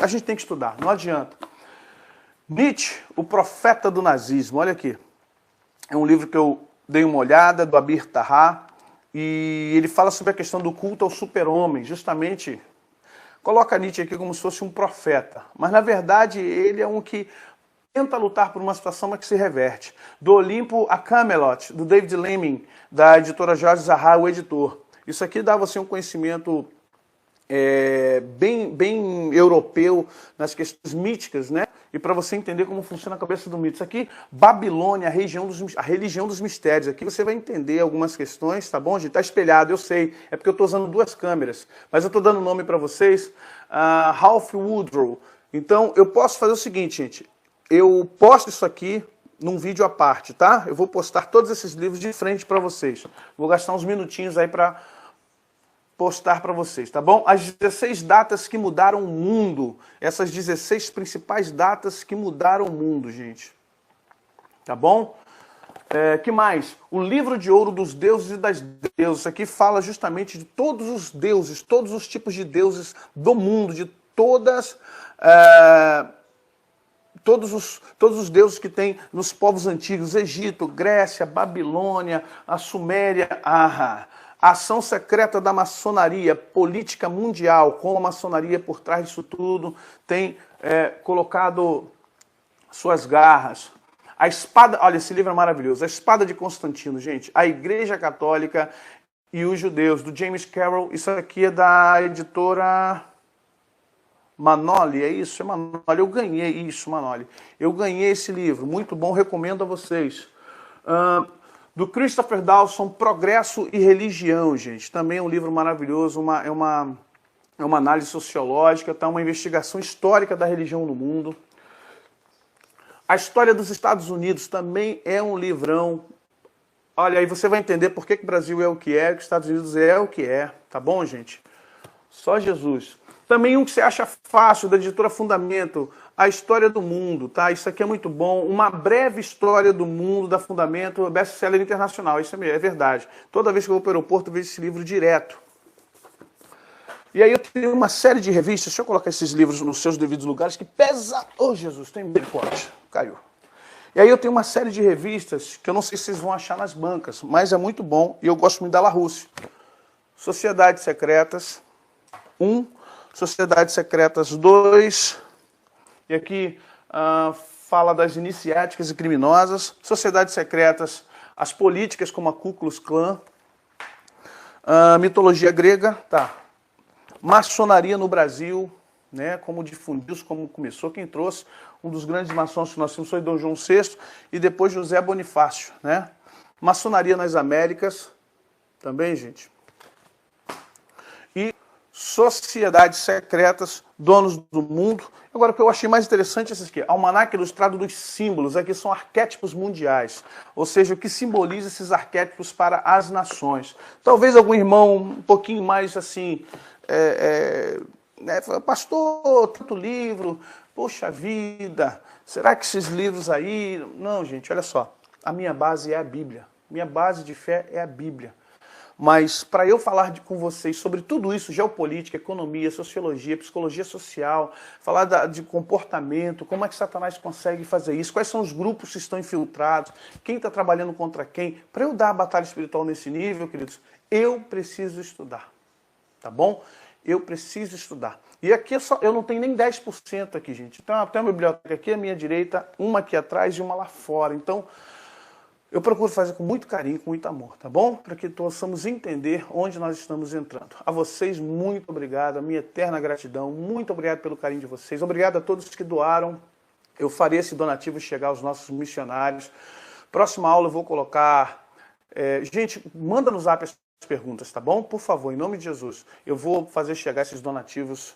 A gente tem que estudar, não adianta. Nietzsche, o profeta do nazismo, olha aqui. É um livro que eu dei uma olhada, do Abir Tahá, e ele fala sobre a questão do culto ao super-homem, justamente. Coloca Nietzsche aqui como se fosse um profeta, mas na verdade ele é um que tenta lutar por uma situação, mas que se reverte. Do Olimpo a Camelot, do David Leeming, da editora Jorge Zahar, o editor. Isso aqui dá a você um conhecimento bem europeu nas questões míticas, né? E para você entender como funciona a cabeça do mito. Isso aqui, Babilônia, a religião dos mistérios. Aqui você vai entender algumas questões, tá bom, gente? Está espelhado, eu sei. É porque eu estou usando duas câmeras. Mas eu estou dando nome para vocês. Ralph Woodrow. Então, eu posso fazer o seguinte, gente. Eu posto isso aqui num vídeo à parte, tá? Eu vou postar todos esses livros de frente para vocês. Vou gastar uns minutinhos aí para postar para vocês, tá bom? As 16 datas que mudaram o mundo. Essas 16 principais datas que mudaram o mundo, gente. Tá bom? Que mais? O livro de ouro dos deuses e das deusas. Isso aqui fala justamente de todos os deuses, todos os tipos de deuses do mundo, de todos os deuses que tem nos povos antigos, Egito, Grécia, Babilônia, a Suméria, a ação secreta da maçonaria, política mundial, como a maçonaria por trás disso tudo tem colocado suas garras. A Espada, olha, esse livro é maravilhoso. A Espada de Constantino, gente. A Igreja Católica e os Judeus, do James Carroll. Isso aqui é da editora Manoli, é isso? É Manoli. Eu ganhei isso, Manoli. Eu ganhei esse livro, muito bom, recomendo a vocês. Do Christopher Dawson, Progresso e Religião, gente. Também é um livro maravilhoso, é uma análise sociológica, tá? Uma investigação histórica da religião no mundo. A História dos Estados Unidos também é um livrão. Olha, aí você vai entender por que o Brasil é o que é, que os Estados Unidos é o que é. Tá bom, gente? Só Jesus. Também um que você acha fácil, da editora Fundamento, A História do Mundo, tá? Isso aqui é muito bom. Uma breve história do mundo, da Fundamento, best-seller internacional. Isso é verdade. Toda vez que eu vou para o aeroporto, eu vejo esse livro direto. E aí eu tenho uma série de revistas, deixa eu colocar esses livros nos seus devidos lugares, que pesa... Oh, Jesus, tem misericórdia. Caiu. E aí eu tenho uma série de revistas que eu não sei se vocês vão achar nas bancas, mas é muito bom e eu gosto muito da Larousse. Sociedades Secretas 1, Sociedades Secretas 2, e aqui fala das iniciáticas e criminosas, Sociedades Secretas, as políticas como a Ku Klux Klan, mitologia grega, tá. Maçonaria no Brasil, né, como difundiu-se, como começou, quem trouxe, um dos grandes maçons que nós temos foi Dom João VI e depois José Bonifácio, né? Maçonaria nas Américas, também, gente. E Sociedades Secretas, Donos do Mundo. Agora, o que eu achei mais interessante é esse aqui, Almanaque Ilustrado dos Símbolos. Aqui são arquétipos mundiais, ou seja, o que simboliza esses arquétipos para as nações. Talvez algum irmão um pouquinho mais assim... pastor, tanto livro, poxa vida, será que esses livros aí... Não, gente, olha só, a minha base é a Bíblia, minha base de fé é a Bíblia. Mas para eu falar com vocês sobre tudo isso, geopolítica, economia, sociologia, psicologia social, falar de comportamento, como é que Satanás consegue fazer isso, quais são os grupos que estão infiltrados, quem está trabalhando contra quem, para eu dar a batalha espiritual nesse nível, queridos, eu preciso estudar, tá bom? Eu preciso estudar. E aqui eu não tenho nem 10% aqui, gente. Então, tem uma biblioteca aqui à minha direita, uma aqui atrás e uma lá fora. Então, eu procuro fazer com muito carinho, com muito amor, tá bom? Para que possamos entender onde nós estamos entrando. A vocês, muito obrigado, a minha eterna gratidão. Muito obrigado pelo carinho de vocês. Obrigado a todos que doaram. Eu farei esse donativo chegar aos nossos missionários. Próxima aula eu vou colocar... gente, manda no zap as perguntas, tá bom? Por favor, em nome de Jesus. Eu vou fazer chegar esses donativos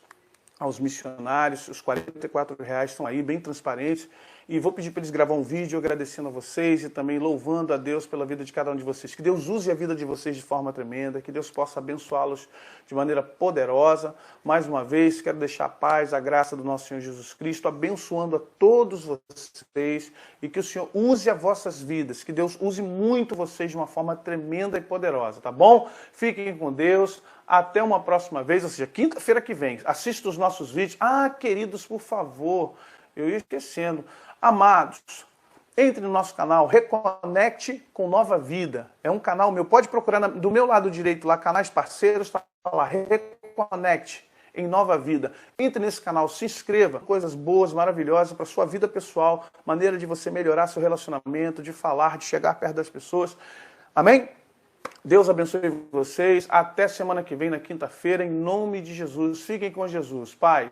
aos missionários. Os R$44 estão aí, bem transparentes. E vou pedir para eles gravar um vídeo agradecendo a vocês e também louvando a Deus pela vida de cada um de vocês. Que Deus use a vida de vocês de forma tremenda, que Deus possa abençoá-los de maneira poderosa. Mais uma vez, quero deixar a paz, a graça do nosso Senhor Jesus Cristo, abençoando a todos vocês e que o Senhor use as vossas vidas, que Deus use muito vocês de uma forma tremenda e poderosa, tá bom? Fiquem com Deus. Até uma próxima vez, ou seja, quinta-feira que vem. Assista os nossos vídeos. Queridos, por favor, eu ia esquecendo. Amados, entre no nosso canal, Reconecte com Nova Vida. É um canal meu, pode procurar do meu lado direito lá, canais parceiros, está lá, Reconecte em Nova Vida. Entre nesse canal, se inscreva, coisas boas, maravilhosas para a sua vida pessoal, maneira de você melhorar seu relacionamento, de falar, de chegar perto das pessoas. Amém? Deus abençoe vocês. Até semana que vem, na quinta-feira, em nome de Jesus. Fiquem com Jesus. Paz.